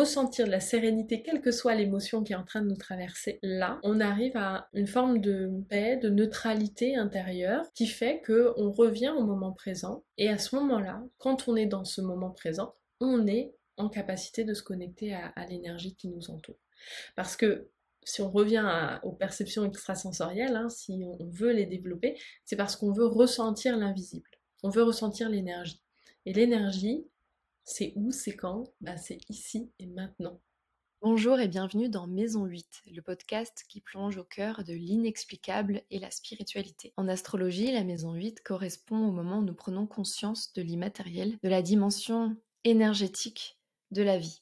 ressentir de la sérénité, quelle que soit l'émotion qui est en train de nous traverser, là, on arrive à une forme de paix, de neutralité intérieure qui fait qu'on revient au moment présent. Et à ce moment-là, quand on est dans ce moment présent, on est en capacité de se connecter à l'énergie qui nous entoure. Parce que si on revient aux perceptions extrasensorielles, hein, si on veut les développer, c'est parce qu'on veut ressentir l'invisible. On veut ressentir l'énergie. Et l'énergie, c'est où, c'est quand? C'est ici et maintenant. Bonjour et bienvenue dans Maison 8, le podcast qui plonge au cœur de l'inexplicable et la spiritualité. En astrologie, la maison 8 correspond au moment où nous prenons conscience de l'immatériel, de la dimension énergétique de la vie.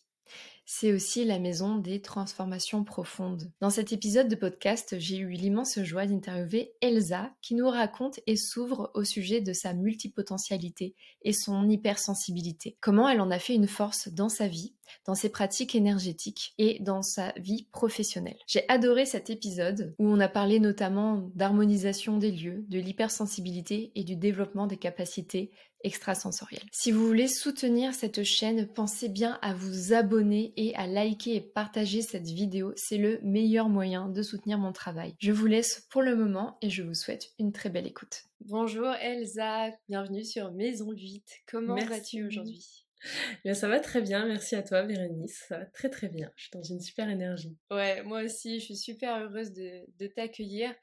C'est aussi la maison des transformations profondes. Dans cet épisode de podcast, j'ai eu l'immense joie d'interviewer Elsa qui nous raconte et s'ouvre au sujet de sa multipotentialité et son hypersensibilité. Comment elle en a fait une force dans sa vie, dans ses pratiques énergétiques et dans sa vie professionnelle. J'ai adoré cet épisode où on a parlé notamment d'harmonisation des lieux, de l'hypersensibilité et du développement des capacités extrasensorielles. Si vous voulez soutenir cette chaîne, pensez bien à vous abonner et à liker et partager cette vidéo. C'est le meilleur moyen de soutenir mon travail. Je vous laisse pour le moment et je vous souhaite une très belle écoute. Bonjour Elsa, bienvenue sur Maison 8. Comment vas-tu aujourd'hui ? Bien, ça va très bien, merci à toi Bérénice, ça va très très bien, je suis dans une super énergie. Ouais, moi aussi, je suis super heureuse de t'accueillir.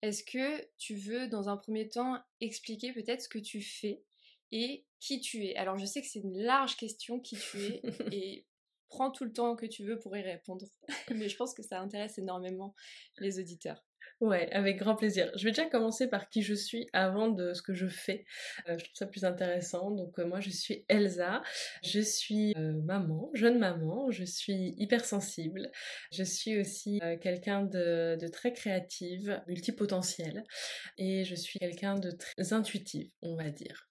Est-ce que tu veux, dans un premier temps, expliquer peut-être ce que tu fais et qui tu es? Alors, je sais que c'est une large question, qui tu es, et prends tout le temps que tu veux pour y répondre. Mais je pense que ça intéresse énormément les auditeurs. Ouais, avec grand plaisir. Je vais déjà commencer par qui je suis avant de ce que je fais. Je trouve ça plus intéressant. Donc moi je suis Elsa, je suis maman, jeune maman, je suis hypersensible, je suis aussi quelqu'un de très créative, multipotentielle, et je suis quelqu'un de très intuitive, on va dire.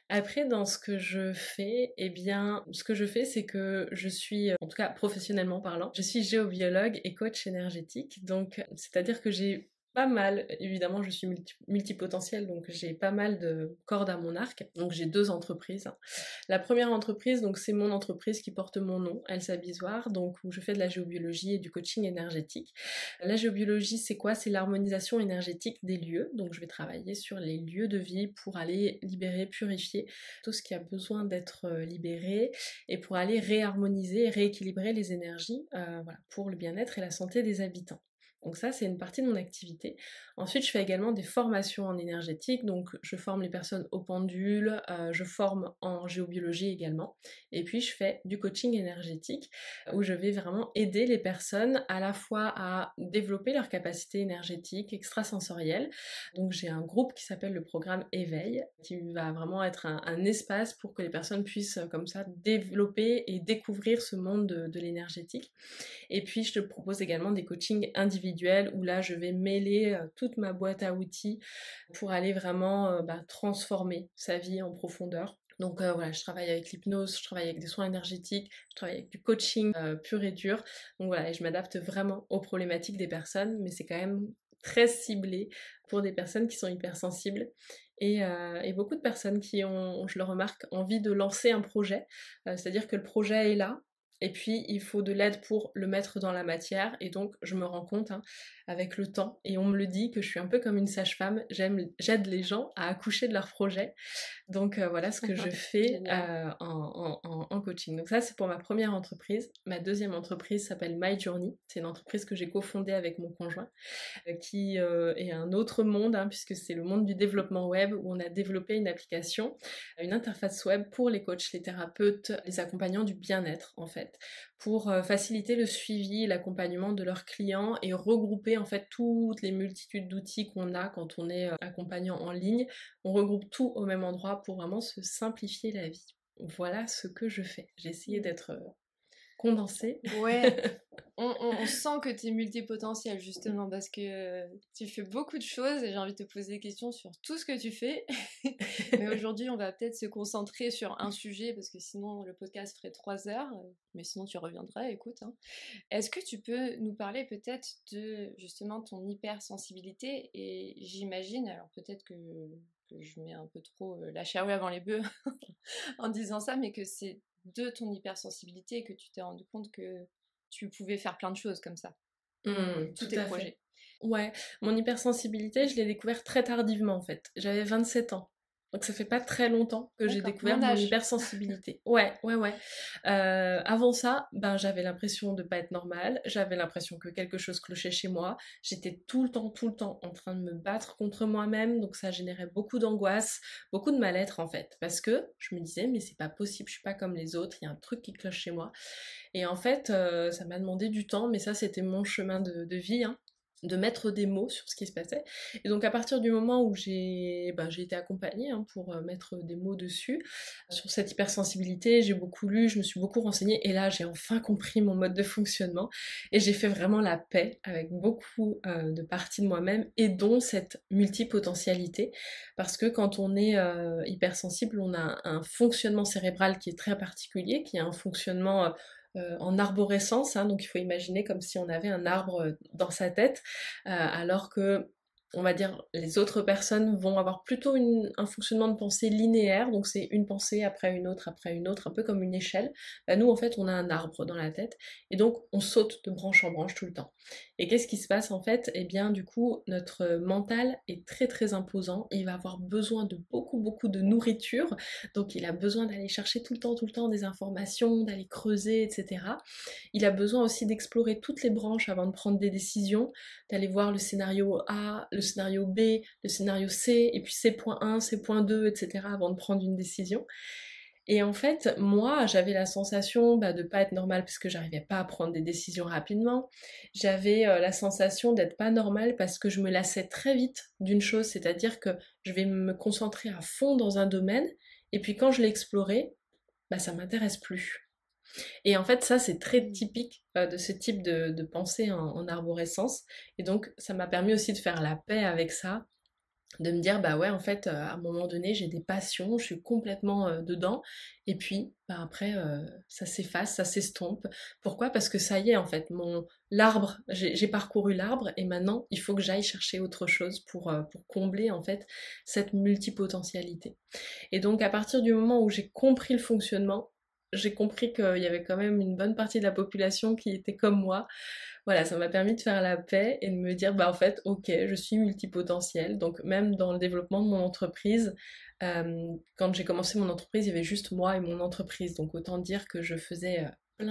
Après, dans ce que je fais, eh bien, ce que je fais, c'est que je suis, en tout cas professionnellement parlant, je suis géobiologue et coach énergétique. Donc, c'est-à-dire que j'ai pas mal, évidemment, je suis multipotentielle, donc j'ai pas mal de cordes à mon arc. Donc, j'ai 2 entreprises. La première entreprise, donc c'est mon entreprise qui porte mon nom, Elsa Bisoir, donc où je fais de la géobiologie et du coaching énergétique. La géobiologie, c'est quoi? C'est l'harmonisation énergétique des lieux. Donc, je vais travailler sur les lieux de vie pour aller libérer, purifier tout ce qui a besoin d'être libéré et pour aller réharmoniser et rééquilibrer les énergies voilà, pour le bien-être et la santé des habitants. Donc ça, c'est une partie de mon activité. Ensuite, je fais également des formations en énergétique, donc je forme les personnes au pendule, je forme en géobiologie également, et puis je fais du coaching énergétique, où je vais vraiment aider les personnes à la fois à développer leur capacité énergétique, extrasensorielle. Donc j'ai un groupe qui s'appelle le programme Éveil, qui va vraiment être un espace pour que les personnes puissent comme ça développer et découvrir ce monde de l'énergétique. Et puis je te propose également des coachings individuels où là je vais mêler toute ma boîte à outils pour aller vraiment transformer sa vie en profondeur. Donc voilà, je travaille avec l'hypnose, je travaille avec des soins énergétiques, je travaille avec du coaching pur et dur. Donc voilà, et je m'adapte vraiment aux problématiques des personnes, mais c'est quand même très ciblé pour des personnes qui sont hypersensibles. Et beaucoup de personnes qui ont, je le remarque, envie de lancer un projet. C'est-à-dire que le projet est là, et puis, il faut de l'aide pour le mettre dans la matière. Et donc, je me rends compte, avec le temps, et on me le dit, que je suis un peu comme une sage-femme. J'aide les gens à accoucher de leur projet. Donc, voilà ce que je fais en coaching. Donc ça, c'est pour ma première entreprise. Ma deuxième entreprise s'appelle My Journey. C'est une entreprise que j'ai cofondée avec mon conjoint, qui est un autre monde, puisque c'est le monde du développement web, où on a développé une application, une interface web pour les coachs, les thérapeutes, les accompagnants du bien-être, en fait, pour faciliter le suivi et l'accompagnement de leurs clients et regrouper en fait toutes les multitudes d'outils qu'on a quand on est accompagnant en ligne. On regroupe tout au même endroit pour vraiment se simplifier la vie. Voilà ce que je fais. J'ai essayé d'être condensée. Ouais, on sent que tu es multipotentiel justement parce que tu fais beaucoup de choses et j'ai envie de te poser des questions sur tout ce que tu fais. Mais aujourd'hui, on va peut-être se concentrer sur un sujet parce que sinon le podcast ferait 3 heures. Mais sinon, tu reviendras, écoute. Est-ce que tu peux nous parler peut-être de justement ton hypersensibilité? Et j'imagine, alors peut-être que je mets un peu trop la charrue avant les bœufs en disant ça, mais que c'est de ton hypersensibilité que tu t'es rendu compte que tu pouvais faire plein de choses comme ça, tous Tout tes à projets. fait. Ouais, mon hypersensibilité, je l'ai découvert très tardivement en fait. J'avais 27 ans. Donc ça fait pas très longtemps que j'ai D'accord, découvert mon mon âge. hypersensibilité. Ouais, ouais, ouais. Avant ça, ben j'avais l'impression de pas être normale. J'avais l'impression que quelque chose clochait chez moi. J'étais tout le temps en train de me battre contre moi-même. Donc ça générait beaucoup d'angoisse, beaucoup de mal-être en fait. Parce que je me disais, mais c'est pas possible, je suis pas comme les autres. Il y a un truc qui cloche chez moi. Et en fait, ça m'a demandé du temps, mais ça, c'était mon chemin de vie, hein, de mettre des mots sur ce qui se passait. Et donc, à partir du moment où j'ai été accompagnée hein, pour mettre des mots dessus, sur cette hypersensibilité, j'ai beaucoup lu, je me suis beaucoup renseignée, et là, j'ai enfin compris mon mode de fonctionnement, et j'ai fait vraiment la paix avec beaucoup de parties de moi-même, et dont cette multipotentialité, parce que quand on est hypersensible, on a un fonctionnement cérébral qui est très particulier, qui a un fonctionnement en arborescence, hein, donc il faut imaginer comme si on avait un arbre dans sa tête, alors que on va dire les autres personnes vont avoir plutôt un fonctionnement de pensée linéaire, donc c'est une pensée après une autre, un peu comme une échelle. Bah, nous en fait on a un arbre dans la tête, et donc on saute de branche en branche tout le temps. Et qu'est-ce qui se passe en fait? Eh bien du coup notre mental est très très imposant, il va avoir besoin de beaucoup de nourriture, donc il a besoin d'aller chercher tout le temps des informations, d'aller creuser, etc. Il a besoin aussi d'explorer toutes les branches avant de prendre des décisions, d'aller voir le scénario A, le scénario B, le scénario C, et puis C.1, C.2, etc. avant de prendre une décision. Et en fait, moi, j'avais la sensation de pas être normale parce que j'arrivais pas à prendre des décisions rapidement. J'avais la sensation d'être pas normale parce que je me lassais très vite d'une chose, c'est-à-dire que je vais me concentrer à fond dans un domaine, et puis quand je l'ai exploré, ça m'intéresse plus. Et en fait, ça, c'est très typique de ce type de pensée en arborescence. Et donc, ça m'a permis aussi de faire la paix avec ça, de me dire, bah ouais, en fait, à un moment donné, j'ai des passions, je suis complètement dedans. Et puis, après, ça s'efface, ça s'estompe. Pourquoi? Parce que ça y est, en fait, l'arbre, j'ai parcouru l'arbre, et maintenant, il faut que j'aille chercher autre chose pour combler, en fait, cette multipotentialité. Et donc à partir du moment où j'ai compris le fonctionnement, j'ai compris qu'il y avait quand même une bonne partie de la population qui était comme moi. Voilà, ça m'a permis de faire la paix et de me dire, en fait, ok, je suis multipotentielle. Donc même dans le développement de mon entreprise, quand j'ai commencé mon entreprise, il y avait juste moi et mon entreprise. Donc autant dire que je faisais plein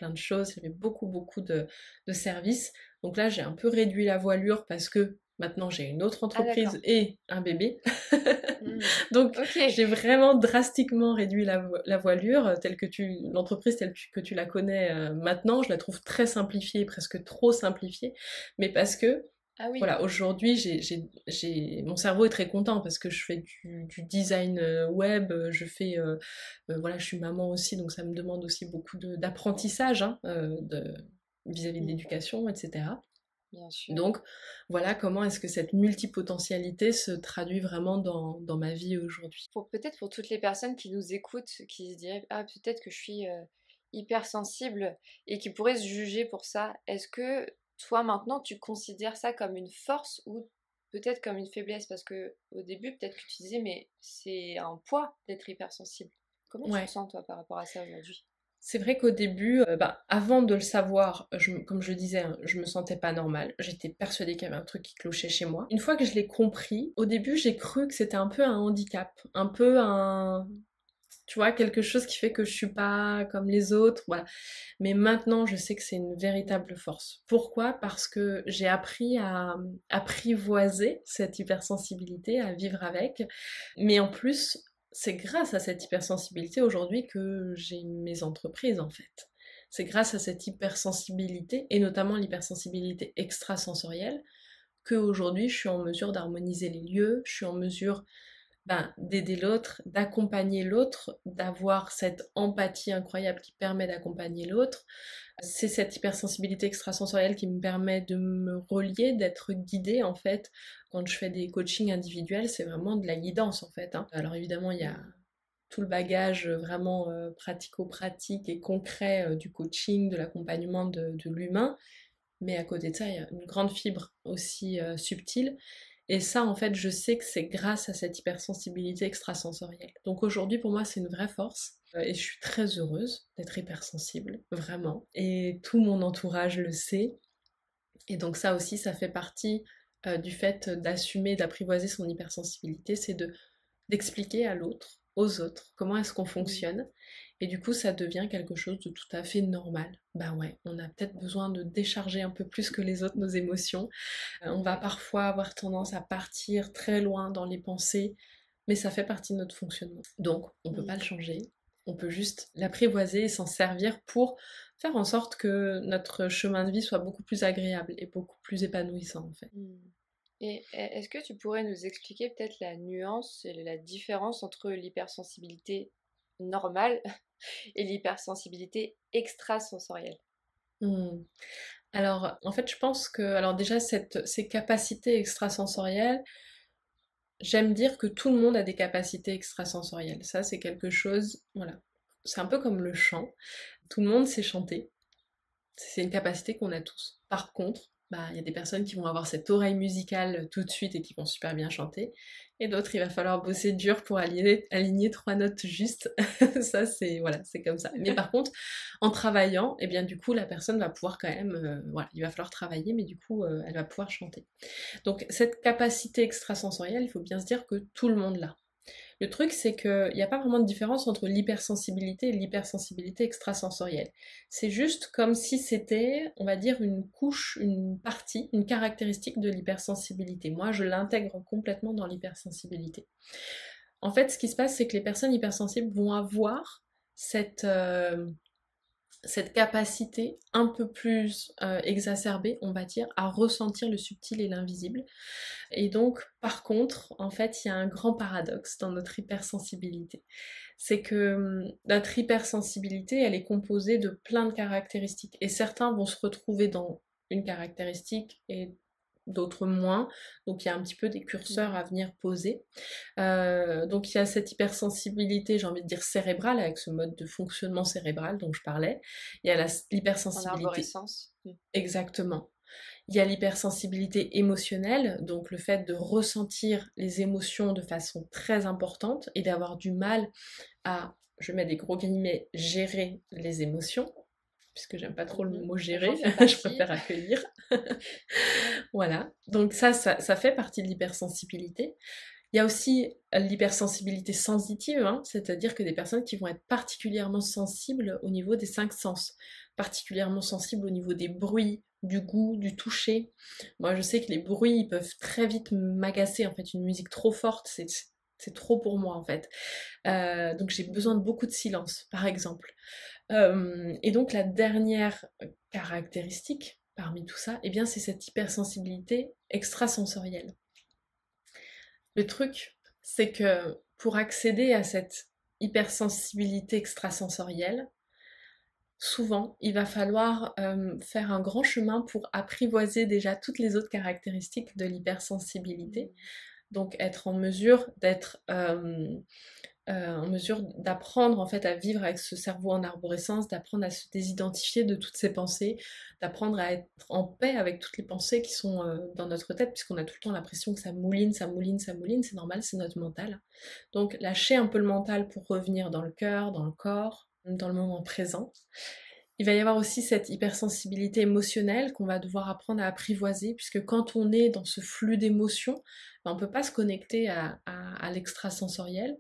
de choses. Il y avait beaucoup de services. Donc là, j'ai un peu réduit la voilure parce que maintenant j'ai une autre Ah d'accord. entreprise et un bébé. Mmh. Donc, Ok. j'ai vraiment drastiquement réduit la voilure, l'entreprise telle que tu la connais maintenant, je la trouve très simplifiée, presque trop simplifiée, mais parce que, Ah oui. voilà, aujourd'hui, mon cerveau est très content parce que je fais du design web, voilà, je suis maman aussi, donc ça me demande aussi beaucoup d'apprentissage hein, vis-à-vis de Mmh. l'éducation, etc. Bien sûr. Donc voilà comment est-ce que cette multipotentialité se traduit vraiment dans ma vie aujourd'hui. Peut-être pour toutes les personnes qui nous écoutent, qui se diraient ah peut-être que je suis hypersensible et qui pourraient se juger pour ça. Est-ce que toi maintenant tu considères ça comme une force ou peut-être comme une faiblesse? Parce que au début peut-être que tu disais mais c'est un poids d'être hypersensible. Comment tu te Ouais. sens toi par rapport à ça aujourd'hui? C'est vrai qu'au début, avant de le savoir, comme je disais, hein, je me sentais pas normale. J'étais persuadée qu'il y avait un truc qui clochait chez moi. Une fois que je l'ai compris, au début, j'ai cru que c'était un peu un handicap, un peu tu vois, quelque chose qui fait que je suis pas comme les autres, voilà. Mais maintenant, je sais que c'est une véritable force. Pourquoi? Parce que j'ai appris à apprivoiser cette hypersensibilité, à vivre avec. Mais en plus, c'est grâce à cette hypersensibilité aujourd'hui que j'ai mes entreprises en fait. C'est grâce à cette hypersensibilité, et notamment l'hypersensibilité extrasensorielle, qu'aujourd'hui je suis en mesure d'harmoniser les lieux, je suis en mesure d'aider l'autre, d'accompagner l'autre, d'avoir cette empathie incroyable qui permet d'accompagner l'autre. C'est cette hypersensibilité extrasensorielle qui me permet de me relier, d'être guidée en fait. Quand je fais des coachings individuels, c'est vraiment de la guidance en fait. Hein. Alors évidemment, il y a tout le bagage vraiment pratico-pratique et concret du coaching, de l'accompagnement de l'humain, mais à côté de ça, il y a une grande fibre aussi subtile. Et ça, en fait, je sais que c'est grâce à cette hypersensibilité extrasensorielle. Donc aujourd'hui, pour moi, c'est une vraie force. Et je suis très heureuse d'être hypersensible, vraiment. Et tout mon entourage le sait. Et donc ça aussi, ça fait partie du fait d'assumer, d'apprivoiser son hypersensibilité, c'est d'expliquer à l'autre, aux autres, comment est-ce qu'on fonctionne. Et du coup, ça devient quelque chose de tout à fait normal. Bah ouais, on a peut-être besoin de décharger un peu plus que les autres nos émotions. On va parfois avoir tendance à partir très loin dans les pensées, mais ça fait partie de notre fonctionnement. Donc, on ne peut pas le changer. On peut juste l'apprivoiser et s'en servir pour faire en sorte que notre chemin de vie soit beaucoup plus agréable et beaucoup plus épanouissant en fait. Et est-ce que tu pourrais nous expliquer peut-être la nuance et la différence entre l'hypersensibilité normale et l'hypersensibilité extrasensorielle? Alors, en fait, je pense que, alors déjà, ces capacités extrasensorielles, j'aime dire que tout le monde a des capacités extrasensorielles. Ça, c'est quelque chose, voilà. C'est un peu comme le chant. Tout le monde sait chanter. C'est une capacité qu'on a tous. Par contre, bah, y a des personnes qui vont avoir cette oreille musicale tout de suite et qui vont super bien chanter. Et d'autres, il va falloir bosser dur pour aligner 3 notes justes. Ça, c'est voilà, c'est comme ça. Mais par contre, en travaillant, eh bien du coup, la personne va pouvoir quand même, voilà, il va falloir travailler, mais du coup, elle va pouvoir chanter. Donc cette capacité extrasensorielle, il faut bien se dire que tout le monde l'a. Le truc, c'est qu'il n'y a pas vraiment de différence entre l'hypersensibilité et l'hypersensibilité extrasensorielle. C'est juste comme si c'était, on va dire, une couche, une partie, une caractéristique de l'hypersensibilité. Moi, je l'intègre complètement dans l'hypersensibilité. En fait, ce qui se passe, c'est que les personnes hypersensibles vont avoir cette capacité un peu plus exacerbée, on va dire, à ressentir le subtil et l'invisible. Et donc, par contre, en fait, il y a un grand paradoxe dans notre hypersensibilité. C'est que notre hypersensibilité, elle est composée de plein de caractéristiques. Et certains vont se retrouver dans une caractéristique et d'autres moins. Donc il y a un petit peu des curseurs à venir poser. Donc il y a cette hypersensibilité, j'ai envie de dire cérébrale, avec ce mode de fonctionnement cérébral dont je parlais. Il y a l'hypersensibilité. En arborescence. Exactement. Il y a l'hypersensibilité émotionnelle, donc le fait de ressentir les émotions de façon très importante et d'avoir du mal à, je mets des gros guillemets, gérer les émotions, puisque j'aime pas trop le mot gérer, je préfère accueillir. Voilà, donc ça fait partie de l'hypersensibilité. Il y a aussi l'hypersensibilité sensitive, hein, c'est-à-dire que des personnes qui vont être particulièrement sensibles au niveau des 5 sens, particulièrement sensibles au niveau des bruits, du goût, du toucher. Moi, je sais que les bruits, ils peuvent très vite m'agacer, en fait, une musique trop forte, c'est trop pour moi, en fait. Donc j'ai besoin de beaucoup de silence, par exemple. Et donc la dernière caractéristique parmi tout ça, eh bien, c'est cette hypersensibilité extrasensorielle. Le truc, c'est que pour accéder à cette hypersensibilité extrasensorielle, souvent, il va falloir faire un grand chemin pour apprivoiser déjà toutes les autres caractéristiques de l'hypersensibilité. Donc être en mesure d'apprendre en fait à vivre avec ce cerveau en arborescence, d'apprendre à se désidentifier de toutes ces pensées, d'apprendre à être en paix avec toutes les pensées qui sont dans notre tête, puisqu'on a tout le temps l'impression que ça mouline, ça mouline, ça mouline, c'est normal, c'est notre mental. Donc lâcher un peu le mental pour revenir dans le cœur, dans le corps, dans le moment présent. Il va y avoir aussi cette hypersensibilité émotionnelle qu'on va devoir apprendre à apprivoiser, puisque quand on est dans ce flux d'émotions, on ne peut pas se connecter à l'extrasensoriel.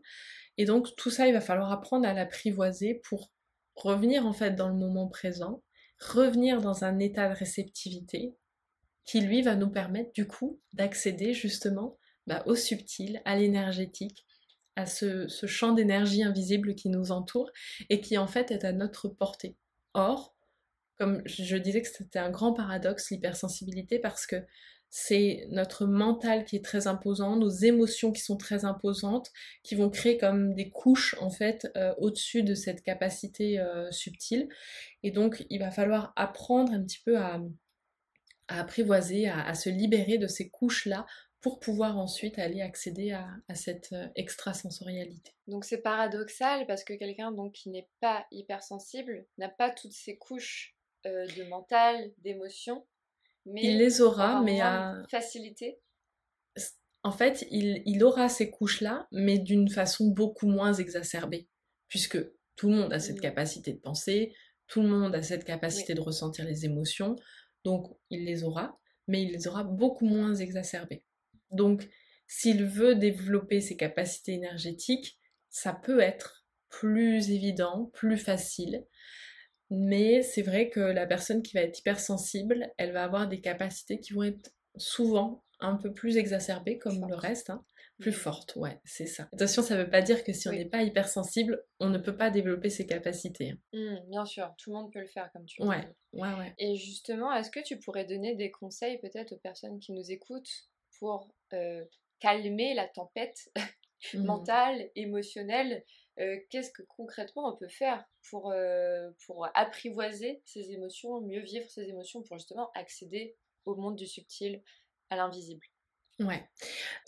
Et donc tout ça, il va falloir apprendre à l'apprivoiser pour revenir en fait dans le moment présent, revenir dans un état de réceptivité qui lui va nous permettre du coup d'accéder justement au subtil, à l'énergétique, à ce champ d'énergie invisible qui nous entoure et qui en fait est à notre portée. Or, comme je disais que c'était un grand paradoxe l'hypersensibilité parce que c'est notre mental qui est très imposant, nos émotions qui sont très imposantes, qui vont créer comme des couches en fait au-dessus de cette capacité subtile. Et donc il va falloir apprendre un petit peu à apprivoiser, à se libérer de ces couches-là pour pouvoir ensuite aller accéder à cette extrasensorialité. Donc c'est paradoxal parce que quelqu'un donc qui n'est pas hypersensible n'a pas toutes ces couches de mental, d'émotion, mais il les aura, mais à facilité. En fait, il aura ces couches-là, mais d'une façon beaucoup moins exacerbée, puisque Tout le monde a cette Mmh. capacité de penser, tout le monde a cette Oui, capacité de ressentir les émotions, donc il les aura, mais il les aura beaucoup moins exacerbées. Donc, s'il veut développer ses capacités énergétiques, ça peut être plus évident, plus facile, mais c'est vrai que la personne qui va être hypersensible, elle va avoir des capacités qui vont être souvent un peu plus exacerbées, plus comme le forte. reste, hein. Plus Mmh. fortes, ouais, c'est ça. Attention, ça veut pas dire que si on n'est Oui. pas hypersensible, on ne peut pas développer ses capacités, hein. Bien sûr, tout le monde peut le faire comme tu le Ouais, disais. ouais, ouais. Et justement, est-ce que tu pourrais donner des conseils peut-être aux personnes qui nous écoutent pour calmer la tempête Mmh. mentale, émotionnelle? Qu'est-ce que concrètement on peut faire pour apprivoiser ses émotions, mieux vivre ses émotions, pour justement accéder au monde du subtil, à l'invisible? Ouais.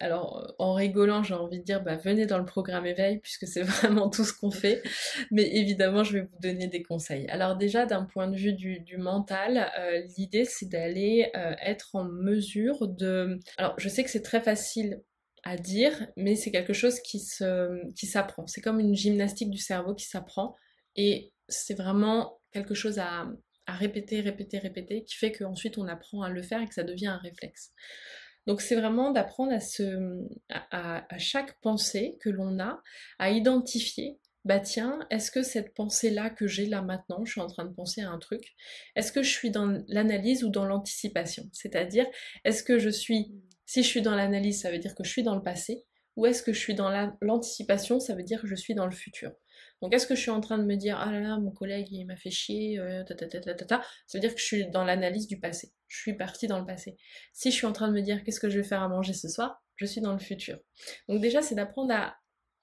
Alors, en rigolant, j'ai envie de dire, bah, venez dans le programme éveil, puisque c'est vraiment tout ce qu'on fait. Mais évidemment, je vais vous donner des conseils. Alors déjà, d'un point de vue du mental, l'idée, c'est d'aller être en mesure de... Alors, je sais que c'est très facile à dire, mais c'est quelque chose qui s'apprend. C'est comme une gymnastique du cerveau qui s'apprend. Et c'est vraiment quelque chose à répéter, répéter, répéter, qui fait qu'ensuite on apprend à le faire et que ça devient un réflexe. Donc c'est vraiment d'apprendre à chaque pensée que l'on a, à identifier, bah tiens, est-ce que cette pensée-là que j'ai là maintenant, je suis en train de penser à un truc, est-ce que je suis dans l'analyse ou dans l'anticipation? C'est-à-dire, est-ce que je suis, Mmh. si je suis dans l'analyse, ça veut dire que je suis dans le passé, ou est-ce que je suis dans l'anticipation, ça veut dire que je suis dans le futur? Donc est-ce que je suis en train de me dire, ah là là, mon collègue il m'a fait chier, ça veut dire que je suis dans l'analyse du passé, je suis partie dans le passé. Si je suis en train de me dire qu'est-ce que je vais faire à manger ce soir, je suis dans le futur. Donc déjà, c'est d'apprendre à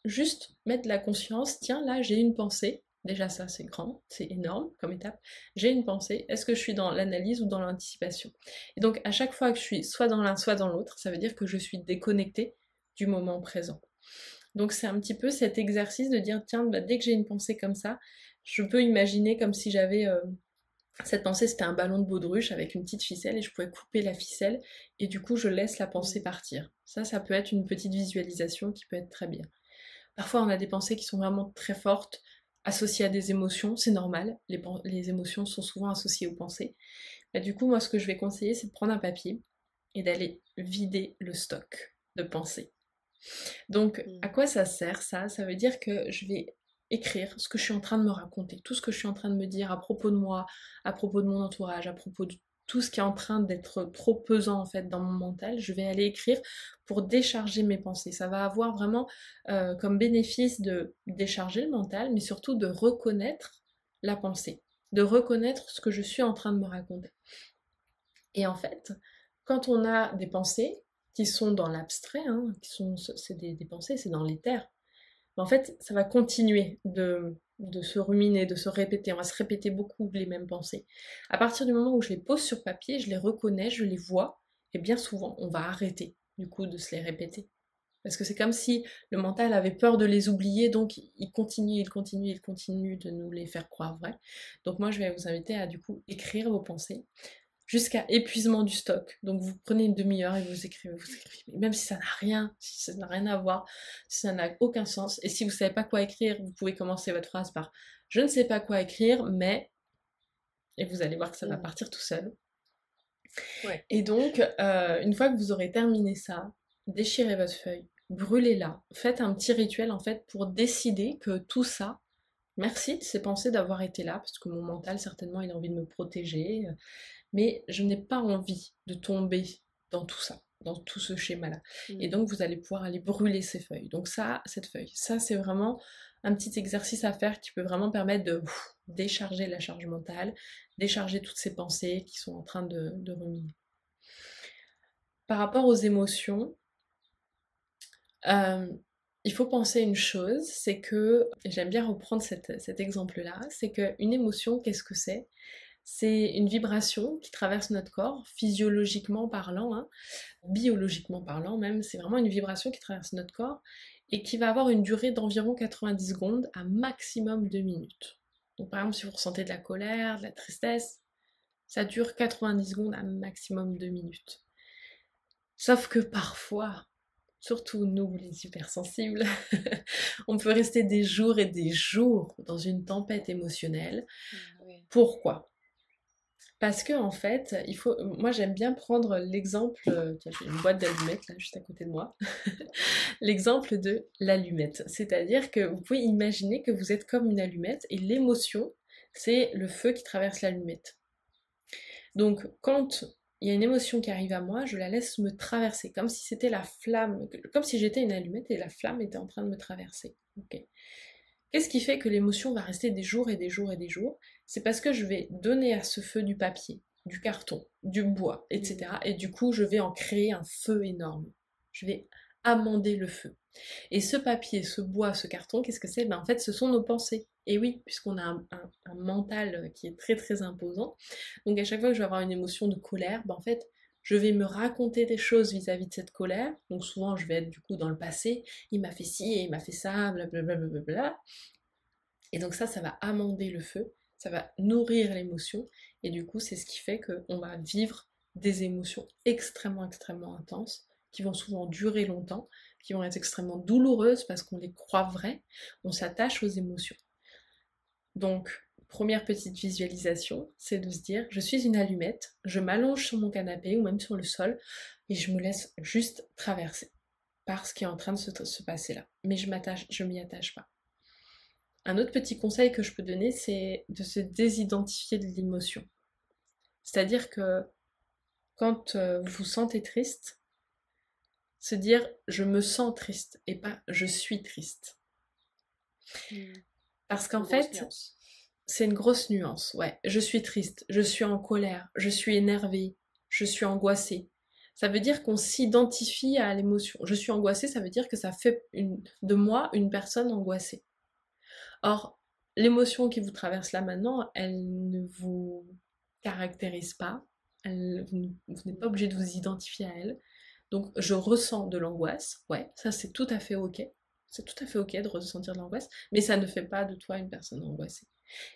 juste mettre la conscience, tiens, là, j'ai une pensée. Déjà ça, c'est grand, c'est énorme comme étape. J'ai une pensée, est-ce que je suis dans l'analyse ou dans l'anticipation? Et donc à chaque fois que je suis soit dans l'un, soit dans l'autre, ça veut dire que je suis déconnectée du moment présent. Donc c'est un petit peu cet exercice de dire, tiens, bah, dès que j'ai une pensée comme ça, je peux imaginer comme si j'avais cette pensée, c'était un ballon de baudruche avec une petite ficelle et je pouvais couper la ficelle et du coup, je laisse la pensée Mmh. partir. Ça peut être une petite visualisation qui peut être très bien. Parfois, on a des pensées qui sont vraiment très fortes, associées à des émotions, c'est normal. Les émotions sont souvent associées aux pensées. Bah, du coup, moi, ce que je vais conseiller, c'est de prendre un papier et d'aller vider le stock de pensées. Donc, à Mmh. quoi ça sert ça? Ça veut dire que je vais écrire ce que je suis en train de me raconter, tout ce que je suis en train de me dire à propos de moi, à propos de mon entourage, à propos de tout ce qui est en train d'être trop pesant en fait dans mon mental, je vais aller écrire pour décharger mes pensées. Ça va avoir vraiment comme bénéfice de décharger le mental, mais surtout de reconnaître la pensée, de reconnaître ce que je suis en train de me raconter. Et en fait, quand on a des pensées qui sont dans l'abstrait, hein, c'est des pensées, c'est dans l'éther, mais en fait, ça va continuer de se ruminer, de se répéter. On va se répéter beaucoup les mêmes pensées. À partir du moment où je les pose sur papier, je les reconnais, je les vois, et bien souvent, on va arrêter du coup de se les répéter. Parce que c'est comme si le mental avait peur de les oublier, donc il continue, il continue, il continue de nous les faire croire vraies. Donc moi, je vais vous inviter à du coup écrire vos pensées jusqu'à épuisement du stock. Donc vous prenez une demi-heure et vous écrivez, vous écrivez. Même si ça n'a rien, si ça n'a rien à voir, si ça n'a aucun sens. Et si vous ne savez pas quoi écrire, vous pouvez commencer votre phrase par je ne sais pas quoi écrire, mais et vous allez voir que ça va Mmh. partir tout seul. Ouais. Et donc, une fois que vous aurez terminé ça, déchirez votre feuille, brûlez-la, faites un petit rituel en fait pour décider que tout ça, merci de ces pensées d'avoir été là, parce que mon mental certainement il a envie de me protéger, mais je n'ai pas envie de tomber dans tout ça, dans tout ce schéma-là. Et Mmh. donc vous allez pouvoir aller brûler ces feuilles. Donc ça, cette feuille, ça c'est vraiment un petit exercice à faire qui peut vraiment permettre de décharger la charge mentale, décharger toutes ces pensées qui sont en train de ruminer. Par rapport aux émotions, euh, il faut penser une chose, c'est que, et j'aime bien reprendre cet exemple-là, c'est qu'une émotion, qu'est-ce que c'est? C'est une vibration qui traverse notre corps, physiologiquement parlant, hein, biologiquement parlant même, c'est vraiment une vibration qui traverse notre corps et qui va avoir une durée d'environ 90 secondes à maximum 2 minutes. Donc par exemple, si vous ressentez de la colère, de la tristesse, ça dure 90 secondes à maximum 2 minutes. Sauf que parfois, surtout nous les hypersensibles, on peut rester des jours et des jours dans une tempête émotionnelle. Oui. Pourquoi? Parce que en fait, moi j'aime bien prendre l'exemple, tiens, j'ai une boîte d'allumettes là juste à côté de moi, l'exemple de l'allumette. C'est-à-dire que vous pouvez imaginer que vous êtes comme une allumette et l'émotion, c'est le feu qui traverse l'allumette. Donc quand il y a une émotion qui arrive à moi, je la laisse me traverser, comme si c'était la flamme, comme si j'étais une allumette et la flamme était en train de me traverser. Ok. Qu'est-ce qui fait que l'émotion va rester des jours et des jours et des jours? C'est parce que je vais donner à ce feu du papier, du carton, du bois, etc. Et du coup, je vais en créer un feu énorme. Je vais amender le feu. Et ce papier, ce bois, ce carton, qu'est-ce que c'est? Ben, en fait, ce sont nos pensées. Et oui, puisqu'on a un mental qui est très très imposant. Donc à chaque fois que je vais avoir une émotion de colère, ben, en fait, je vais me raconter des choses vis-à-vis de cette colère. Donc souvent, je vais être du coup dans le passé. Il m'a fait ci et il m'a fait ça, blablabla. Bla bla bla. Et donc ça va amender le feu, ça va nourrir l'émotion. Et du coup, c'est ce qui fait qu'on va vivre des émotions extrêmement, extrêmement intenses, qui vont souvent durer longtemps, qui vont être extrêmement douloureuses parce qu'on les croit vraies. On s'attache aux émotions. Donc, première petite visualisation, c'est de se dire, je suis une allumette, je m'allonge sur mon canapé ou même sur le sol et je me laisse juste traverser par ce qui est en train de se passer là. Mais je m'y attache pas. Un autre petit conseil que je peux donner, c'est de se désidentifier de l'émotion. C'est-à-dire que quand vous vous sentez triste, se dire je me sens triste et pas je suis triste. Parce qu'en fait, c'est une grosse nuance, ouais. Je suis triste, je suis en colère, je suis énervée, je suis angoissée. Ça veut dire qu'on s'identifie à l'émotion. Je suis angoissée, ça veut dire que ça fait de moi une personne angoissée. Or, l'émotion qui vous traverse là maintenant, elle ne vous caractérise pas, vous n'êtes pas obligé de vous identifier à elle. Donc, je ressens de l'angoisse, ouais, ça c'est tout à fait ok. C'est tout à fait ok de ressentir de l'angoisse, mais ça ne fait pas de toi une personne angoissée.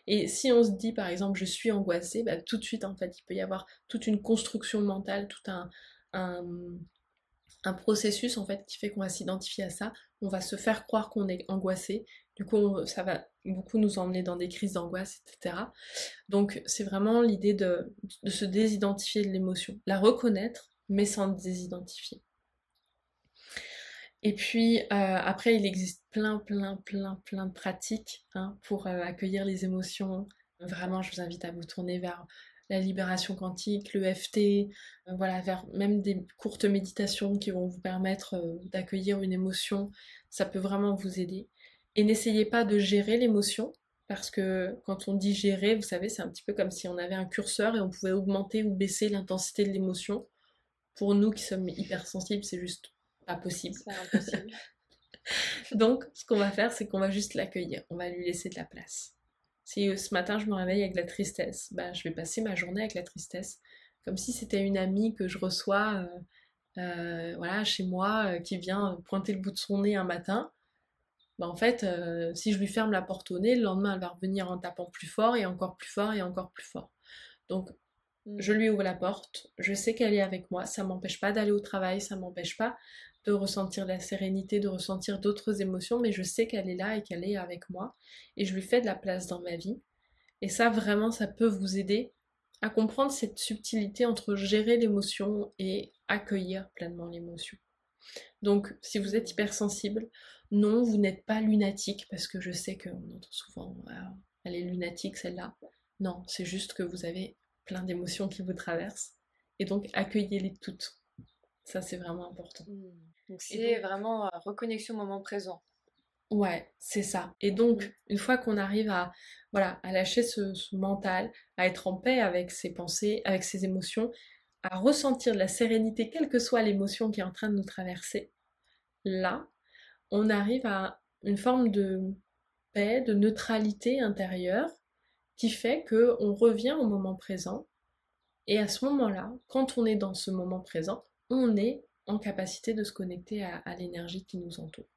Et si on se dit par exemple je suis angoissée, bah, tout de suite en fait il peut y avoir toute une construction mentale, tout un, un processus en fait qui fait qu'on va s'identifier à ça, on va se faire croire qu'on est angoissé, du coup ça va beaucoup nous emmener dans des crises d'angoisse, etc. Donc c'est vraiment l'idée de se désidentifier de l'émotion, la reconnaître mais sans désidentifier. Et puis après il existe plein de pratiques pour accueillir les émotions. Vraiment je vous invite à vous tourner vers la libération quantique, le FT, voilà, vers même des courtes méditations qui vont vous permettre d'accueillir une émotion, ça peut vraiment vous aider. Et n'essayez pas de gérer l'émotion, parce que quand on dit gérer, vous savez, c'est un petit peu comme si on avait un curseur et on pouvait augmenter ou baisser l'intensité de l'émotion. Pour nous qui sommes hypersensibles, c'est juste pas possible. C'est impossible. Donc, ce qu'on va faire, c'est qu'on va juste l'accueillir, on va lui laisser de la place. Si ce matin je me réveille avec de la tristesse, bah, je vais passer ma journée avec la tristesse, comme si c'était une amie que je reçois voilà, chez moi, qui vient pointer le bout de son nez un matin. Bah, en fait, si je lui ferme la porte au nez, le lendemain elle va revenir en tapant plus fort et encore plus fort et encore plus fort. Donc je lui ouvre la porte, je sais qu'elle est avec moi, ça m'empêche pas d'aller au travail, ça m'empêche pas de ressentir de la sérénité, de ressentir d'autres émotions, mais je sais qu'elle est là et qu'elle est avec moi, et je lui fais de la place dans ma vie. Et ça, vraiment, ça peut vous aider à comprendre cette subtilité entre gérer l'émotion et accueillir pleinement l'émotion. Donc, si vous êtes hypersensible, non, vous n'êtes pas lunatique, parce que je sais qu'on entend souvent, ah, elle est lunatique celle-là. Non, c'est juste que vous avez plein d'émotions qui vous traversent, et donc accueillez-les toutes. Ça, c'est vraiment important. Donc c'est vraiment reconnexion au moment présent. Ouais, c'est ça. Et donc, une fois qu'on arrive à, voilà, à lâcher ce mental, à être en paix avec ses pensées, avec ses émotions, à ressentir de la sérénité, quelle que soit l'émotion qui est en train de nous traverser, là, on arrive à une forme de paix, de neutralité intérieure qui fait qu'on revient au moment présent. Et à ce moment-là, quand on est dans ce moment présent, on est en capacité de se connecter à l'énergie qui nous entoure.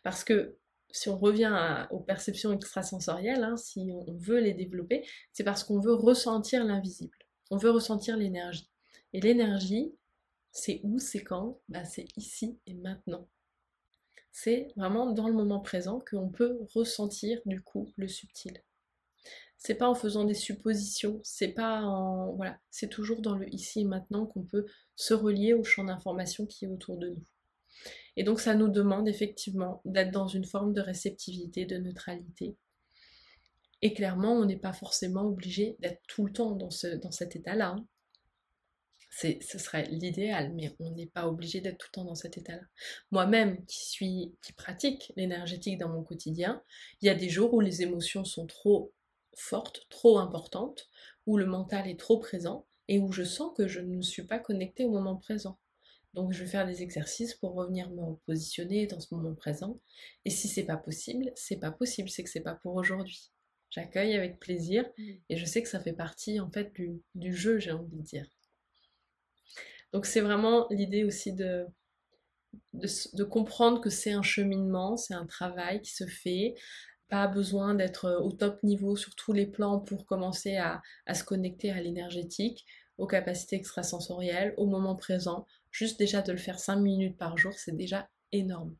Parce que si on revient aux perceptions extrasensorielles, si on veut les développer, c'est parce qu'on veut ressentir l'invisible. On veut ressentir l'énergie. Et l'énergie, c'est où, c'est quand? C'est ici et maintenant. C'est vraiment dans le moment présent qu'on peut ressentir du coup le subtil. C'est pas en faisant des suppositions, c'est pas en... Voilà, c'est toujours dans le ici et maintenant qu'on peut se relier au champ d'information qui est autour de nous. Et donc ça nous demande effectivement d'être dans une forme de réceptivité, de neutralité. Et clairement, on n'est pas forcément obligé d'être tout le temps dans cet état-là, hein. Ce serait l'idéal, mais on n'est pas obligé d'être tout le temps dans cet état-là. Moi-même, qui pratique l'énergétique dans mon quotidien, il y a des jours où les émotions sont trop fortes, trop importantes, où le mental est trop présent, et où je sens que je ne suis pas connectée au moment présent. Donc je vais faire des exercices pour revenir me repositionner dans ce moment présent. Et si c'est pas possible, c'est pas possible, c'est que c'est pas pour aujourd'hui. J'accueille avec plaisir, et je sais que ça fait partie en fait du jeu, j'ai envie de dire. Donc c'est vraiment l'idée aussi de comprendre que c'est un cheminement, c'est un travail qui se fait. Pas besoin d'être au top niveau sur tous les plans pour commencer à se connecter à l'énergétique, aux capacités extrasensorielles, au moment présent. Juste déjà de le faire 5 minutes par jour, c'est déjà énorme,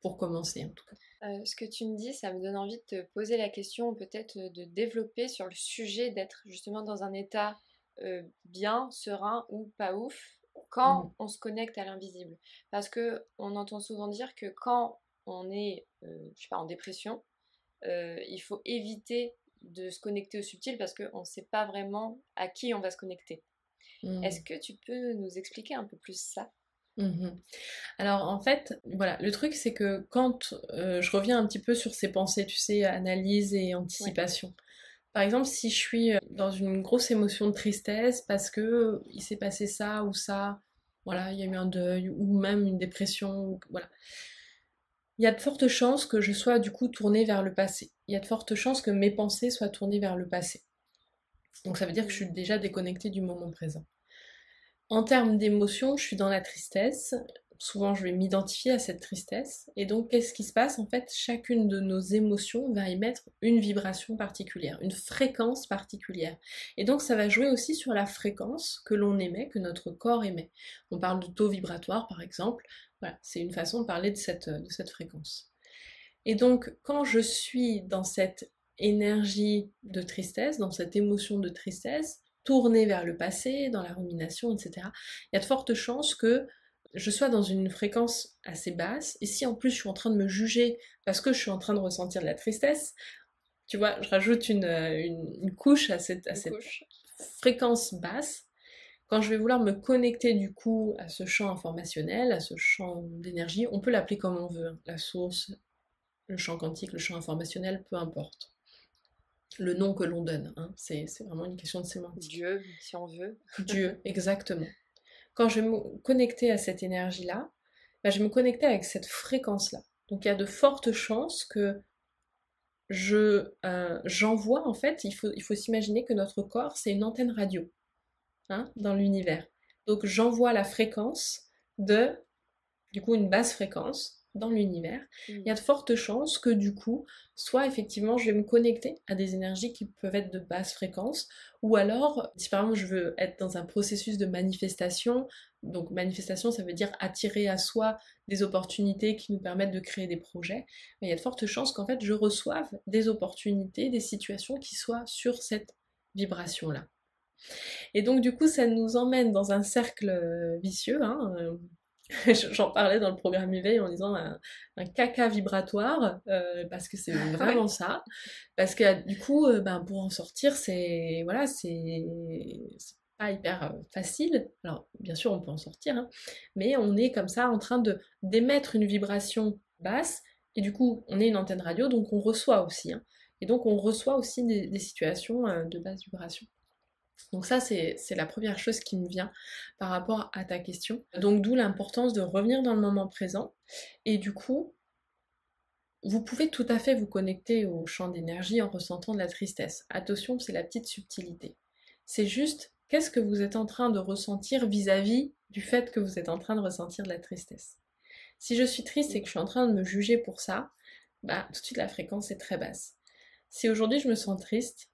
pour commencer en tout cas. Ce que tu me dis, ça me donne envie de te poser la question, peut-être de développer sur le sujet d'être justement dans un état bien, serein ou pas ouf, quand on se connecte à l'invisible. Parce que on entend souvent dire que quand on est, je sais pas, en dépression, il faut éviter de se connecter au subtil parce qu'on ne sait pas vraiment à qui on va se connecter. Est-ce que tu peux nous expliquer un peu plus ça? Alors en fait, voilà, le truc c'est que quand je reviens un petit peu sur ces pensées, tu sais, analyse et anticipation. Par exemple, si je suis dans une grosse émotion de tristesse parce que il s'est passé ça ou ça, voilà, il y a eu un deuil ou même une dépression, voilà. Il y a de fortes chances que je sois du coup tournée vers le passé. Il y a de fortes chances que mes pensées soient tournées vers le passé. Donc ça veut dire que je suis déjà déconnectée du moment présent. En termes d'émotion, je suis dans la tristesse. Souvent, je vais m'identifier à cette tristesse. Et donc, qu'est-ce qui se passe? En fait, chacune de nos émotions va émettre une vibration particulière, une fréquence particulière. Et donc, ça va jouer aussi sur la fréquence que l'on émet, que notre corps émet. On parle de taux vibratoire, par exemple. Voilà, c'est une façon de parler de cette fréquence. Et donc, quand je suis dans cette énergie de tristesse, dans cette émotion de tristesse, tournée vers le passé, dans la rumination, etc., il y a de fortes chances que je sois dans une fréquence assez basse, et si en plus je suis en train de me juger parce que je suis en train de ressentir de la tristesse, tu vois, je rajoute une couche à cette fréquence basse. Quand je vais vouloir me connecter du coup à ce champ informationnel, à ce champ d'énergie, on peut l'appeler comme on veut, hein, la source, le champ quantique, le champ informationnel, peu importe. Le nom que l'on donne, hein, c'est vraiment une question de sémantique. Dieu, si on veut. Dieu, exactement. Quand je vais me connecter à cette énergie-là, bah, je vais me connecter avec cette fréquence-là. Donc il y a de fortes chances que j'envoie, en fait, il faut s'imaginer que notre corps, c'est une antenne radio, hein, dans l'univers. Donc j'envoie la fréquence du coup, une basse fréquence dans l'univers. Il y a de fortes chances que du coup, soit effectivement je vais me connecter à des énergies qui peuvent être de basse fréquence, ou alors, si par exemple je veux être dans un processus de manifestation, donc manifestation ça veut dire attirer à soi des opportunités qui nous permettent de créer des projets, mais il y a de fortes chances qu'en fait je reçoive des opportunités, des situations qui soient sur cette vibration-là. Et donc du coup ça nous emmène dans un cercle vicieux, hein, j'en parlais dans le programme éveil en disant un caca vibratoire, parce que c'est vraiment ça. Parce que du coup, ben, pour en sortir, c'est voilà, c'est pas hyper facile. Alors, bien sûr, on peut en sortir, hein, mais on est comme ça en train d'émettre une vibration basse, et du coup, on est une antenne radio, donc on reçoit aussi, hein. Et donc, on reçoit aussi des situations de basse vibration. Donc ça, c'est la première chose qui me vient par rapport à ta question. Donc d'où l'importance de revenir dans le moment présent. Et du coup, vous pouvez tout à fait vous connecter au champ d'énergie en ressentant de la tristesse. Attention, c'est la petite subtilité. C'est juste, qu'est-ce que vous êtes en train de ressentir vis-à-vis du fait que vous êtes en train de ressentir de la tristesse? Si je suis triste et que je suis en train de me juger pour ça, bah tout de suite la fréquence est très basse. Si aujourd'hui je me sens triste,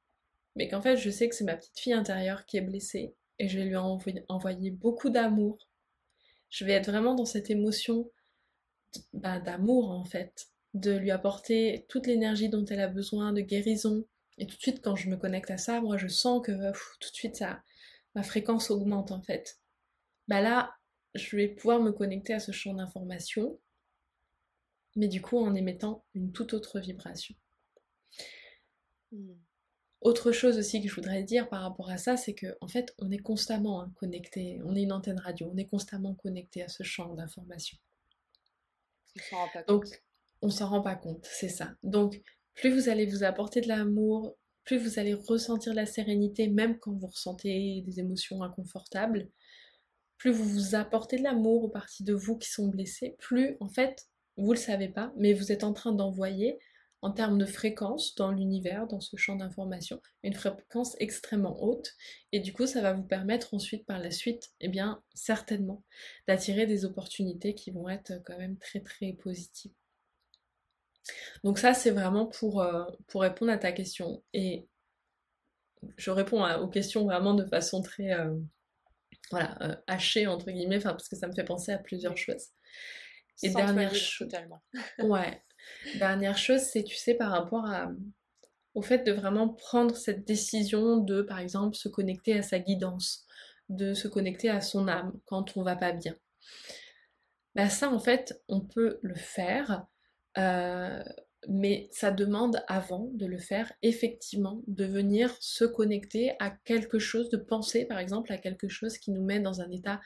mais qu'en fait je sais que c'est ma petite fille intérieure qui est blessée et je vais lui envoyer beaucoup d'amour. Je vais être vraiment dans cette émotion d'amour en fait, de lui apporter toute l'énergie dont elle a besoin, de guérison. Et tout de suite, quand je me connecte à ça, moi je sens que tout de suite ma fréquence augmente en fait. Bah là, je vais pouvoir me connecter à ce champ d'information, mais du coup en émettant une toute autre vibration. Autre chose aussi que je voudrais dire par rapport à ça, c'est que en fait, on est constamment connecté, on est une antenne radio, on est constamment connecté à ce champ d'information. On s'en rend pas compte. Donc, on s'en rend pas compte, c'est ça. Donc, plus vous allez vous apporter de l'amour, plus vous allez ressentir la sérénité, même quand vous ressentez des émotions inconfortables, plus vous vous apportez de l'amour aux parties de vous qui sont blessées, plus, en fait, vous le savez pas, mais vous êtes en train d'envoyer, en termes de fréquence dans l'univers, dans ce champ d'information, une fréquence extrêmement haute, et du coup, ça va vous permettre ensuite, par la suite, eh bien, certainement, d'attirer des opportunités qui vont être quand même très très positives. Donc ça, c'est vraiment pour répondre à ta question. Et je réponds aux questions vraiment de façon très hachée, entre guillemets, parce que ça me fait penser à plusieurs choses. Et totalement. Ouais. Dernière chose, c'est, tu sais, par rapport au fait de vraiment prendre cette décision de, par exemple, se connecter à sa guidance, de se connecter à son âme quand on va pas bien. Bah ça, en fait, on peut le faire, mais ça demande avant de le faire, effectivement, de venir se connecter à quelque chose, de penser par exemple à quelque chose qui nous met dans un état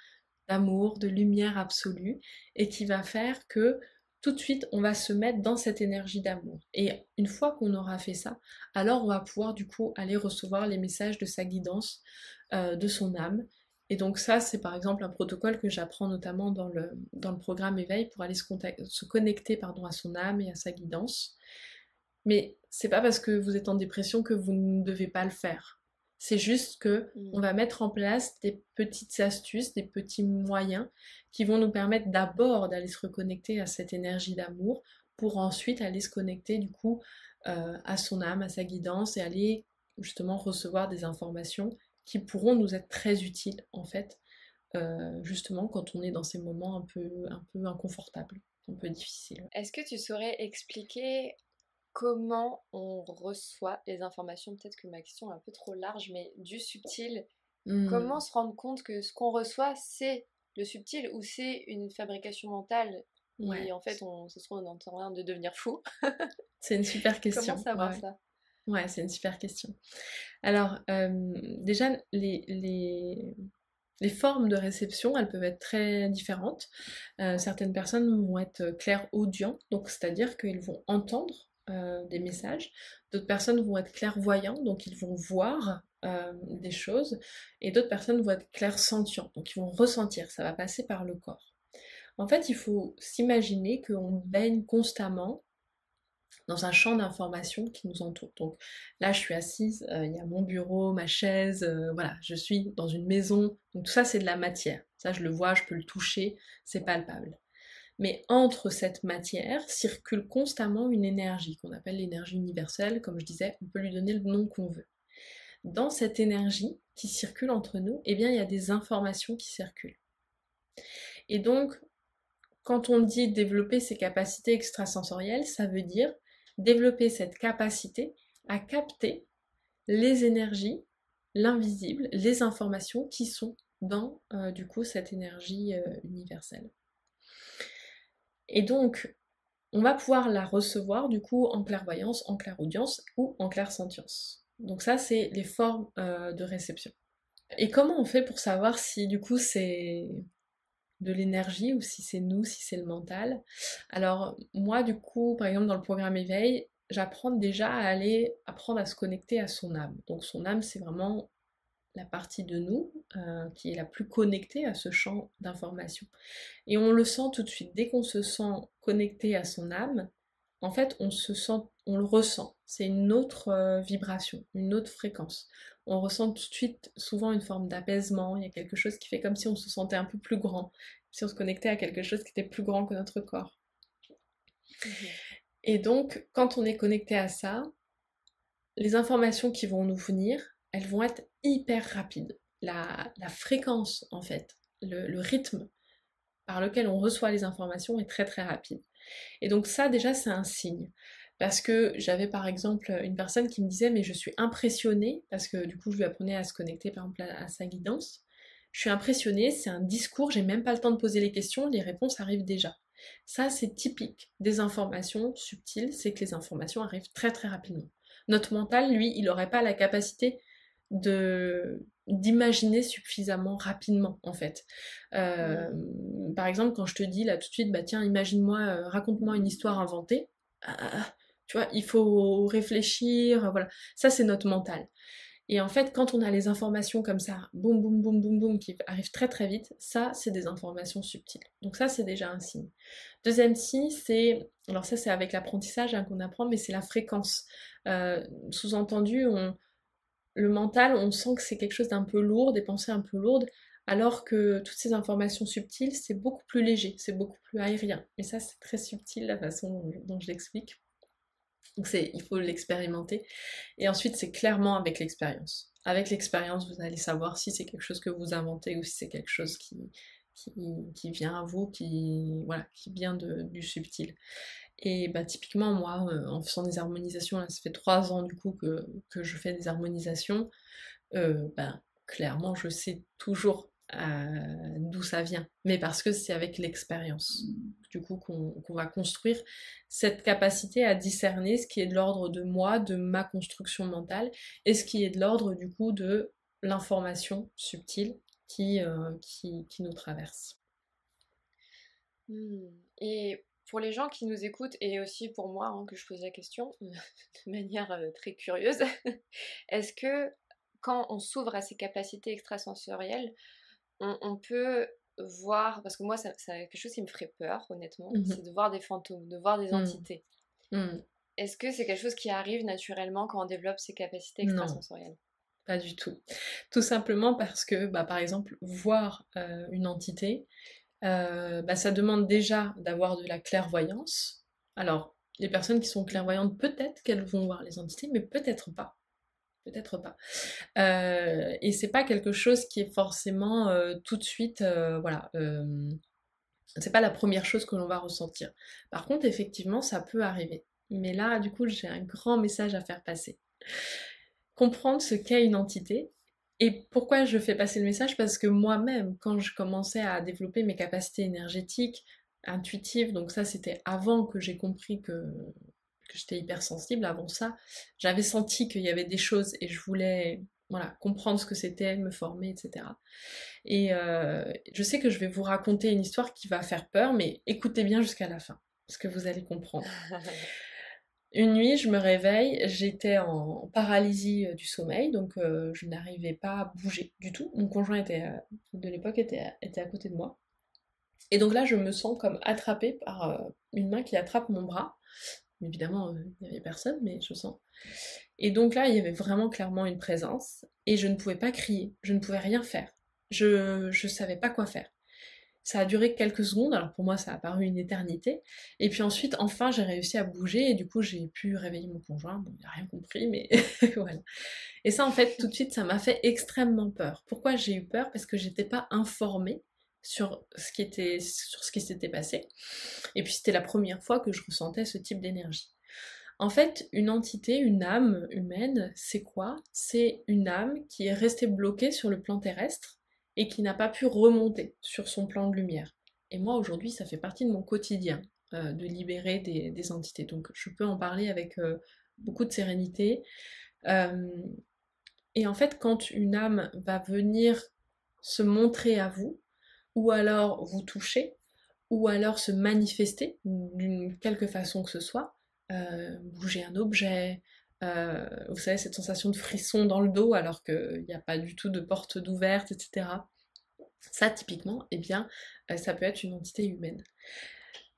d'amour, de lumière absolue, et qui va faire que tout de suite on va se mettre dans cette énergie d'amour. Et une fois qu'on aura fait ça, alors on va pouvoir du coup aller recevoir les messages de sa guidance, de son âme. Et donc ça, c'est par exemple un protocole que j'apprends notamment dans le programme Éveil pour aller se connecter à son âme et à sa guidance. Mais c'est pas parce que vous êtes en dépression que vous ne devez pas le faire. C'est juste que on va mettre en place des petites astuces, des petits moyens qui vont nous permettre d'abord d'aller se reconnecter à cette énergie d'amour pour ensuite aller se connecter du coup à son âme, à sa guidance et aller justement recevoir des informations qui pourront nous être très utiles en fait, justement quand on est dans ces moments un peu inconfortables, un peu difficiles. Est-ce que tu saurais expliquer comment on reçoit les informations? Peut-être que ma question est un peu trop large, mais du subtil. Comment se rendre compte que ce qu'on reçoit, c'est le subtil ou c'est une fabrication mentale et en fait, on se trouve en train de devenir fou? C'est une super question. Comment savoir ça? Ouais, c'est une super question. Alors, déjà, les formes de réception, elles peuvent être très différentes. Certaines personnes vont être clairaudients, donc c'est-à-dire qu'ils vont entendre des messages. D'autres personnes vont être clairvoyants, donc ils vont voir des choses. Et d'autres personnes vont être clairsentients, donc ils vont ressentir, ça va passer par le corps. En fait, il faut s'imaginer qu'on baigne constamment dans un champ d'information qui nous entoure. Donc là, je suis assise, il y a mon bureau, ma chaise, voilà, je suis dans une maison. Donc tout ça, c'est de la matière. Ça, je le vois, je peux le toucher, c'est palpable. Mais entre cette matière circule constamment une énergie qu'on appelle l'énergie universelle. Comme je disais, on peut lui donner le nom qu'on veut. Dans cette énergie qui circule entre nous, eh bien, il y a des informations qui circulent. Et donc, quand on dit développer ses capacités extrasensorielles, ça veut dire développer cette capacité à capter les énergies, l'invisible, les informations qui sont dans du coup cette énergie universelle. Et donc, on va pouvoir la recevoir du coup en clairvoyance, en clairaudience ou en clairsentience. Donc ça, c'est les formes de réception. Et comment on fait pour savoir si du coup c'est de l'énergie ou si c'est nous, si c'est le mental? Alors moi du coup, par exemple dans le programme éveil, j'apprends déjà à aller apprendre à se connecter à son âme. Donc son âme, c'est vraiment la partie de nous qui est la plus connectée à ce champ d'information. Et on le sent tout de suite. Dès qu'on se sent connecté à son âme, en fait on le ressent. C'est une autre vibration, une autre fréquence. On ressent tout de suite souvent une forme d'apaisement. Il y a quelque chose qui fait comme si on se sentait un peu plus grand, si on se connectait à quelque chose qui était plus grand que notre corps. Et donc, quand on est connecté à ça, les informations qui vont nous venir, elles vont être hyper rapides. La fréquence, en fait, le rythme par lequel on reçoit les informations est très très rapide. Et donc ça déjà c'est un signe. Parce que j'avais par exemple une personne qui me disait mais je suis impressionnée, parce que du coup je lui apprenais à se connecter par exemple à sa guidance. Je suis impressionnée, c'est un discours, j'ai même pas le temps de poser les questions, les réponses arrivent déjà. Ça c'est typique des informations subtiles, c'est que les informations arrivent très très rapidement. Notre mental, lui, il n'aurait pas la capacité d'imaginer suffisamment rapidement en fait. Par exemple, quand je te dis là tout de suite, bah tiens, imagine-moi, raconte-moi une histoire inventée, tu vois, il faut réfléchir, voilà. Ça, c'est notre mental. Et en fait, quand on a les informations comme ça, boum, boum, boum, boum, boum, qui arrivent très très vite, ça, c'est des informations subtiles. Donc ça, c'est déjà un signe. Deuxième signe, c'est, alors ça, c'est avec l'apprentissage hein, qu'on apprend, mais c'est la fréquence. Sous-entendu, le mental, on sent que c'est quelque chose d'un peu lourd, des pensées un peu lourdes, alors que toutes ces informations subtiles, c'est beaucoup plus léger, c'est beaucoup plus aérien. Et ça, c'est très subtil, la façon dont je l'explique. Donc il faut l'expérimenter. Et ensuite, c'est clairement avec l'expérience. Avec l'expérience, vous allez savoir si c'est quelque chose que vous inventez ou si c'est quelque chose qui vient à vous, voilà, qui vient du subtil. Et bah, typiquement, moi, en faisant des harmonisations, là, ça fait 3 ans du coup que je fais des harmonisations, bah, clairement, je sais toujours d'où ça vient. Mais parce que c'est avec l'expérience, du coup, qu'on va construire cette capacité à discerner ce qui est de l'ordre de moi, de ma construction mentale, et ce qui est de l'ordre, du coup, de l'information subtile qui nous traverse. Et pour les gens qui nous écoutent, et aussi pour moi, hein, que je pose la question de manière très curieuse, est-ce que quand on s'ouvre à ces capacités extrasensorielles, on peut voir, parce que moi, ça quelque chose qui me ferait peur, honnêtement, c'est de voir des fantômes, de voir des entités. Est-ce que c'est quelque chose qui arrive naturellement quand on développe ces capacités extrasensorielles? Non, pas du tout. Tout simplement parce que, bah, par exemple, voir une entité, bah, ça demande déjà d'avoir de la clairvoyance. Alors, les personnes qui sont clairvoyantes, peut-être qu'elles vont voir les entités, mais peut-être pas. Peut-être pas. Et c'est pas quelque chose qui est forcément tout de suite, voilà, c'est pas la première chose que l'on va ressentir. Par contre, effectivement, ça peut arriver. Mais là, du coup, j'ai un grand message à faire passer. Comprendre ce qu'est une entité. Et pourquoi je fais passer le message? Parce que moi-même, quand je commençais à développer mes capacités énergétiques, intuitives, donc ça c'était avant que j'ai compris que j'étais hypersensible, avant ça, j'avais senti qu'il y avait des choses et je voulais voilà, comprendre ce que c'était, me former, etc. Et je sais que je vais vous raconter une histoire qui va faire peur, mais écoutez bien jusqu'à la fin, parce que vous allez comprendre. Une nuit, je me réveille, j'étais en paralysie du sommeil, donc je n'arrivais pas à bouger du tout. Mon conjoint de l'époque était à côté de moi. Et donc là, je me sens comme attrapée par une main qui attrape mon bras. Évidemment, il n'y avait personne, mais je sens. Et donc là, il y avait vraiment clairement une présence, et je ne pouvais pas crier, je ne pouvais rien faire. Je savais pas quoi faire. Ça a duré quelques secondes, alors pour moi ça a paru une éternité. Et puis ensuite, enfin, j'ai réussi à bouger et du coup j'ai pu réveiller mon conjoint. Bon, il n'a rien compris, mais voilà. Et ça, en fait, tout de suite, ça m'a fait extrêmement peur. Pourquoi j'ai eu peur? Parce que j'étais pas informée sur ce qui s'était passé. Et puis c'était la première fois que je ressentais ce type d'énergie. En fait, une entité, une âme humaine, c'est quoi? C'est une âme qui est restée bloquée sur le plan terrestre et qui n'a pas pu remonter sur son plan de lumière. Et moi, aujourd'hui, ça fait partie de mon quotidien, de libérer des entités. Donc, je peux en parler avec beaucoup de sérénité. Et en fait, quand une âme va venir se montrer à vous, ou alors vous toucher, ou alors se manifester d'une quelque façon que ce soit, bouger un objet, vous savez, cette sensation de frisson dans le dos alors qu'il n'y a pas du tout de porte d'ouverte, etc. Ça, typiquement, eh bien, ça peut être une entité humaine.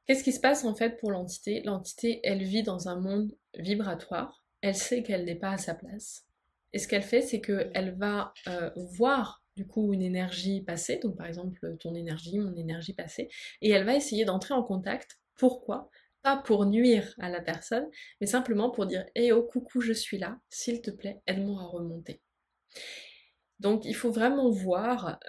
Qu'est-ce qui se passe en fait pour l'entité? L'entité, elle vit dans un monde vibratoire, elle sait qu'elle n'est pas à sa place. Et ce qu'elle fait, c'est qu'elle va voir du coup une énergie passer, donc par exemple ton énergie, mon énergie passée, et elle va essayer d'entrer en contact. Pourquoi? Pas pour nuire à la personne, mais simplement pour dire eh oh coucou, je suis là, s'il te plaît, aide-moi à remonter. Donc il faut vraiment voir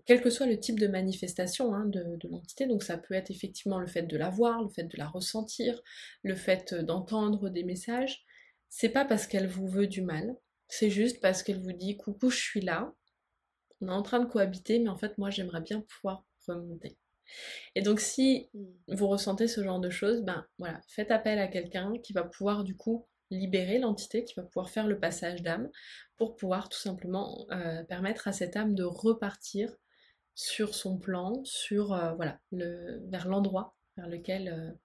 quel que soit le type de manifestation hein, de l'entité. Donc ça peut être effectivement le fait de la voir, le fait de la ressentir, le fait d'entendre des messages. C'est pas parce qu'elle vous veut du mal, c'est juste parce qu'elle vous dit coucou, je suis là, on est en train de cohabiter, mais en fait moi j'aimerais bien pouvoir remonter. Et donc si vous ressentez ce genre de choses, ben voilà, faites appel à quelqu'un qui va pouvoir du coup libérer l'entité, qui va pouvoir faire le passage d'âme, pour pouvoir tout simplement permettre à cette âme de repartir sur son plan, sur voilà, vers l'endroit vers lequel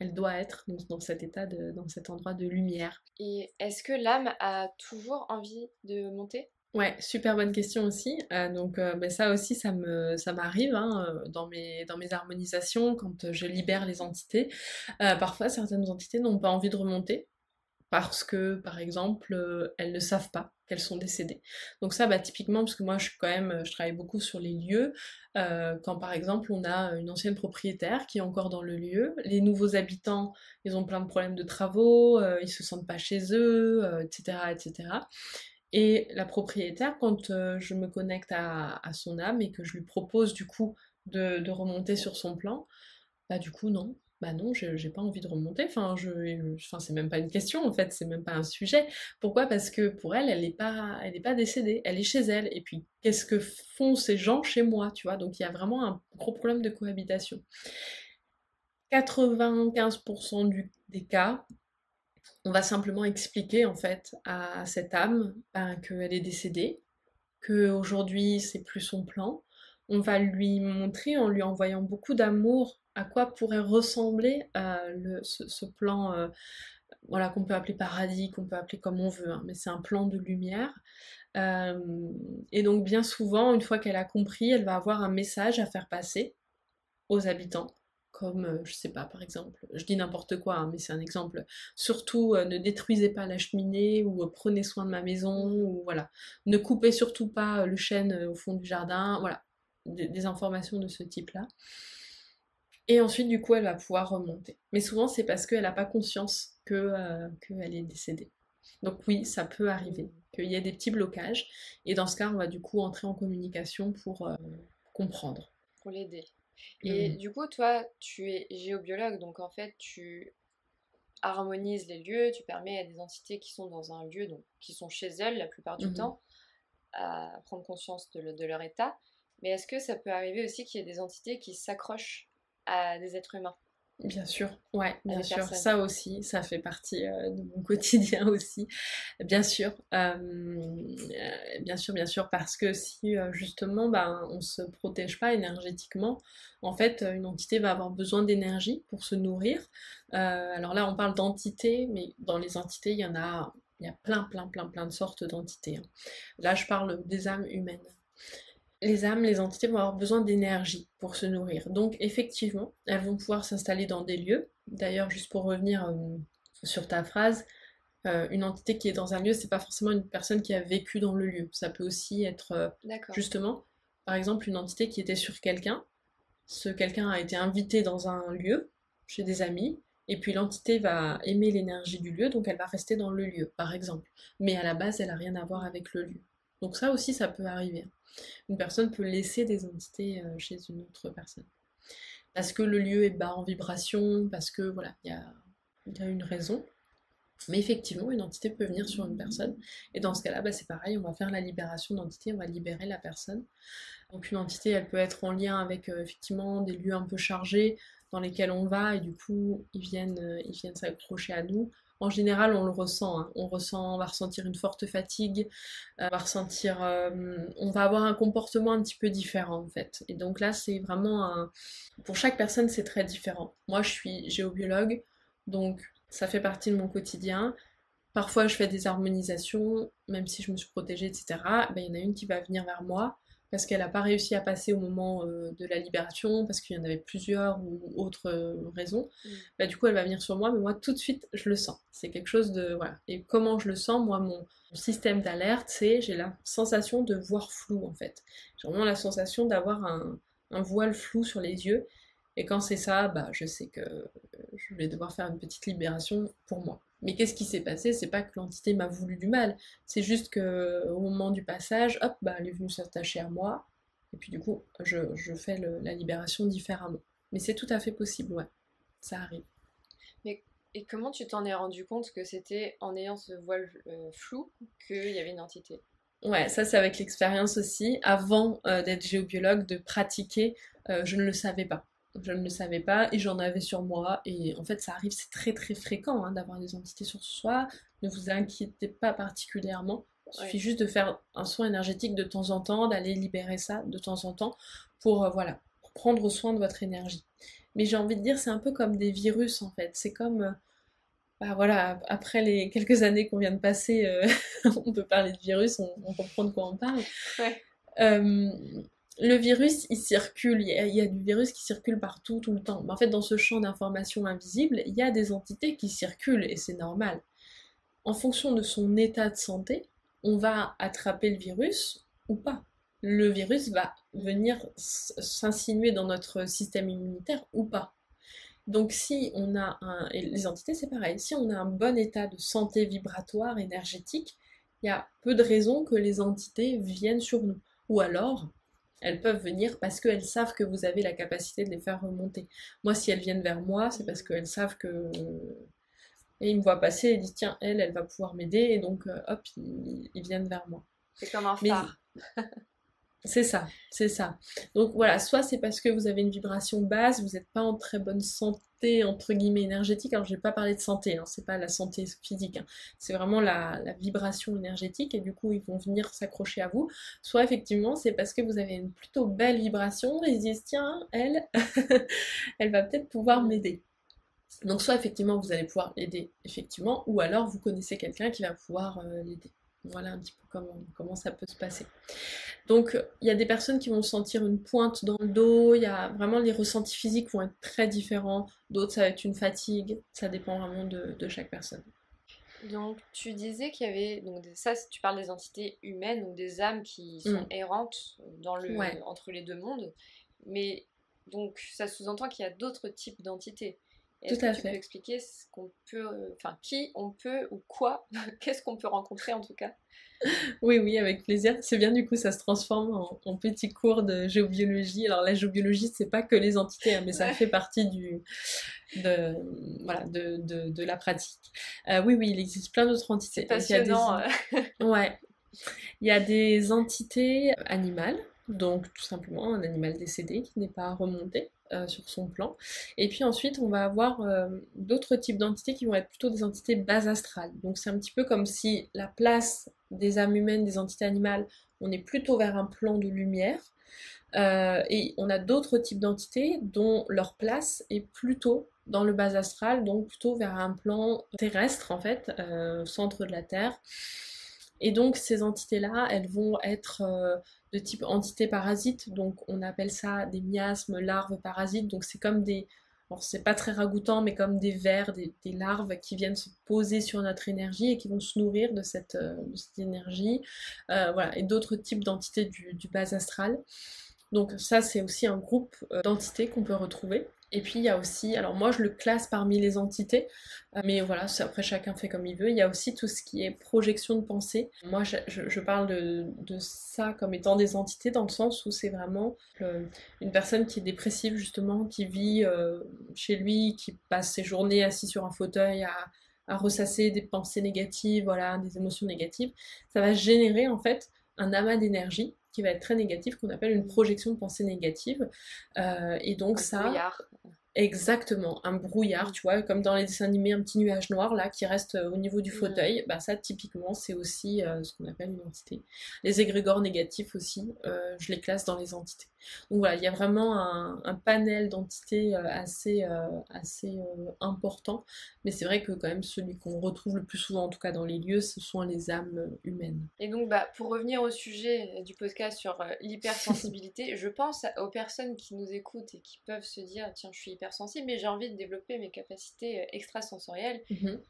elle doit être, donc dans cet état dans cet endroit de lumière. Et est-ce que l'âme a toujours envie de monter? Ouais, super bonne question aussi. Donc bah, ça aussi, ça m'arrive hein, dans mes harmonisations, quand je libère les entités. Parfois, certaines entités n'ont pas envie de remonter parce que, par exemple, elles ne savent pas qu'elles sont décédées. Donc ça, bah, typiquement, parce que moi, je travaille beaucoup sur les lieux, quand par exemple, on a une ancienne propriétaire qui est encore dans le lieu, les nouveaux habitants, ils ont plein de problèmes de travaux, ils se sentent pas chez eux, etc., etc. Et la propriétaire, quand je me connecte à son âme et que je lui propose du coup de remonter sur son plan, bah du coup non. Bah non, j'ai pas envie de remonter, enfin c'est même pas une question en fait, c'est même pas un sujet. Pourquoi? Parce que pour elle, elle est pas décédée, elle est chez elle. Et puis qu'est-ce que font ces gens chez moi, tu vois? Donc il y a vraiment un gros problème de cohabitation. 95% des cas, on va simplement expliquer en fait à cette âme ben, qu'elle est décédée, qu'aujourd'hui c'est plus son plan. On va lui montrer en lui envoyant beaucoup d'amour à quoi pourrait ressembler ce plan, voilà, qu'on peut appeler paradis, qu'on peut appeler comme on veut, hein, mais c'est un plan de lumière. Euh, et donc bien souvent, une fois qu'elle a compris, elle va avoir un message à faire passer aux habitants, comme, je sais pas, par exemple, je dis n'importe quoi, hein, mais c'est un exemple, surtout ne détruisez pas la cheminée, ou prenez soin de ma maison, ou voilà, ne coupez surtout pas le chêne au fond du jardin, voilà, des informations de ce type-là. Et ensuite, du coup, elle va pouvoir remonter. Mais souvent, c'est parce qu'elle n'a pas conscience qu'elle est décédée. Donc oui, ça peut arriver, qu'il y ait des petits blocages, et dans ce cas, on va du coup entrer en communication pour comprendre. Pour l'aider. Et du coup, toi, tu es géobiologue, donc en fait, tu harmonises les lieux, tu permets à des entités qui sont dans un lieu, donc qui sont chez elles la plupart du temps, à prendre conscience de leur état. Mais est-ce que ça peut arriver aussi qu'il y ait des entités qui s'accrochent à des êtres humains? Bien sûr, ouais, bien sûr. Personnes. Ça aussi, ça fait partie de mon quotidien aussi. Bien sûr, bien sûr, parce que si justement, ben, on se protège pas énergétiquement, en fait, une entité va avoir besoin d'énergie pour se nourrir. Alors là, on parle d'entités, mais dans les entités, il y a plein de sortes d'entités, hein. Là, je parle des âmes humaines. Les âmes, les entités vont avoir besoin d'énergie pour se nourrir. Donc effectivement, elles vont pouvoir s'installer dans des lieux. D'ailleurs, juste pour revenir sur ta phrase, une entité qui est dans un lieu, c'est pas forcément une personne qui a vécu dans le lieu. Ça peut aussi être justement, par exemple, une entité qui était sur quelqu'un. Ce quelqu'un a été invité dans un lieu, chez des amis, et puis l'entité va aimer l'énergie du lieu, donc elle va rester dans le lieu, par exemple. Mais à la base, elle n'a rien à voir avec le lieu. Donc ça aussi, ça peut arriver. Une personne peut laisser des entités chez une autre personne. Parce que le lieu est bas en vibration, parce que voilà, il y a une raison. Mais effectivement, une entité peut venir sur une personne. Et dans ce cas-là, bah, c'est pareil, on va faire la libération d'entité, on va libérer la personne. Donc une entité, elle peut être en lien avec effectivement des lieux un peu chargés dans lesquels on va, et du coup, ils viennent s'accrocher à nous. En général, on le ressent, hein. On va ressentir une forte fatigue, on va avoir un comportement un petit peu différent en fait. Et donc là, c'est vraiment pour chaque personne, c'est très différent. Moi, je suis géobiologue, donc ça fait partie de mon quotidien. Parfois, je fais des harmonisations, même si je me suis protégée, etc. Ben, il y en a une qui va venir vers moi parce qu'elle n'a pas réussi à passer au moment de la libération, parce qu'il y en avait plusieurs ou autres raisons. Bah, du coup, elle va venir sur moi, mais moi, tout de suite, je le sens. C'est quelque chose de... Voilà. Et comment je le sens? Moi, mon système d'alerte, j'ai la sensation de voir flou, en fait. J'ai vraiment la sensation d'avoir un voile flou sur les yeux. Et quand c'est ça, bah, je sais que je vais devoir faire une petite libération pour moi. Mais qu'est-ce qui s'est passé? C'est pas que l'entité m'a voulu du mal, c'est juste que au moment du passage, hop, bah, elle est venue s'attacher à moi, Et puis du coup, je fais la libération différemment. Mais c'est tout à fait possible, ouais. Ça arrive. Mais, et comment tu t'en es rendu compte que c'était en ayant ce voile flou qu'il y avait une entité? Ouais, ça c'est avec l'expérience aussi. Avant d'être géobiologue, de pratiquer, je ne le savais pas. Je ne le savais pas et j'en avais sur moi. Et en fait, ça arrive, c'est très très fréquent d'avoir des entités sur soi. Ne vous inquiétez pas particulièrement. Il suffit Oui. juste de faire un soin énergétique de temps en temps, d'aller libérer ça de temps en temps pour, voilà, pour prendre soin de votre énergie. Mais j'ai envie de dire, c'est un peu comme des virus en fait. C'est comme, bah voilà, après les quelques années qu'on vient de passer, on peut parler de virus, on comprend de quoi on parle. Ouais. Euh, le virus, il circule, il y a du virus qui circule partout, tout le temps. Mais en fait, dans ce champ d'information invisible, il y a des entités qui circulent, et c'est normal. En fonction de son état de santé, on va attraper le virus ou pas. Le virus va venir s'insinuer dans notre système immunitaire ou pas. Donc si on a et les entités c'est pareil, si on a un bon état de santé vibratoire, énergétique, il y a peu de raisons que les entités viennent sur nous. Ou alors, elles peuvent venir parce qu'elles savent que vous avez la capacité de les faire remonter. Moi, si elles viennent vers moi, c'est parce qu'elles savent que... Et ils me voient passer et disent, tiens, elle va pouvoir m'aider, et donc, hop, ils viennent vers moi. C'est comme un Mais phare. c'est ça, c'est ça. Donc voilà, soit c'est parce que vous avez une vibration basse, vous n'êtes pas en très bonne santé, entre guillemets, énergétique. Alors je vais pas parler de santé, c'est pas la santé physique, c'est vraiment la vibration énergétique, et du coup ils vont venir s'accrocher à vous. Soit effectivement c'est parce que vous avez une plutôt belle vibration, et ils se disent tiens, elle, elle va peut-être pouvoir m'aider. Donc soit effectivement vous allez pouvoir l'aider, effectivement, ou alors vous connaissez quelqu'un qui va pouvoir l'aider. Voilà un petit peu comment ça peut se passer. Donc, il y a des personnes qui vont sentir une pointe dans le dos, il y a vraiment les ressentis physiques vont être très différents, d'autres ça va être une fatigue, ça dépend vraiment de chaque personne. Donc, tu disais qu'il y avait, donc ça, tu parles des entités humaines ou des âmes qui sont Mm. errantes Ouais, entre les deux mondes, mais donc ça sous-entend qu'il y a d'autres types d'entités. tout Est-ce que à tu peux fait. expliquer ce qu'on peut, enfin, qui on peut ou quoi, qu'est-ce qu'on peut rencontrer en tout cas? Oui, oui, avec plaisir. C'est bien, du coup, ça se transforme en petits cours de géobiologie. Alors, la géobiologie, c'est pas que les entités, mais ça Ouais. fait partie de, voilà, de la pratique. Oui, oui, il existe plein d'autres C'est entités. Donc, il y a des, passionnant. ouais, il y a des entités animales, donc tout simplement un animal décédé qui n'est pas remonté sur son plan. Et puis ensuite, on va avoir d'autres types d'entités qui vont être plutôt des entités bases astrales. Donc c'est un petit peu comme si la place des âmes humaines, des entités animales, on est plutôt vers un plan de lumière. Et on a d'autres types d'entités dont leur place est plutôt dans le bas astral, donc plutôt vers un plan terrestre en fait, au centre de la Terre. Et donc ces entités-là, elles vont être de type entité parasite, donc on appelle ça des miasmes, larves parasites, donc c'est comme des... Alors c'est pas très ragoûtant, mais comme des vers, des larves qui viennent se poser sur notre énergie et qui vont se nourrir de cette énergie. Voilà, et d'autres types d'entités du bas astral. Donc ça, c'est aussi un groupe d'entités qu'on peut retrouver. Et puis il y a aussi, alors moi je le classe parmi les entités, mais voilà, après chacun fait comme il veut. Il y a aussi tout ce qui est projection de pensée. Moi je parle de ça comme étant des entités dans le sens où c'est vraiment une personne qui est dépressive justement, qui vit chez lui, qui passe ses journées assis sur un fauteuil à ressasser des pensées négatives, voilà, des émotions négatives. Ça va générer en fait un amas d'énergie qui va être très négatif, qu'on appelle une projection de pensée négative. Et donc Un ça, brouillard. exactement, un brouillard, tu vois, comme dans les dessins animés, un petit nuage noir là qui reste au niveau du Mm. fauteuil, bah ça typiquement c'est aussi ce qu'on appelle une entité. Les égrégores négatifs aussi, je les classe dans les entités. Donc voilà, il y a vraiment un panel d'entités assez important, mais c'est vrai que quand même celui qu'on retrouve le plus souvent, en tout cas dans les lieux, ce sont les âmes humaines. Et donc, bah, pour revenir au sujet du podcast sur l'hypersensibilité, je pense aux personnes qui nous écoutent et qui peuvent se dire, tiens, je suis hypersensible, mais j'ai envie de développer mes capacités extrasensorielles. Mhm.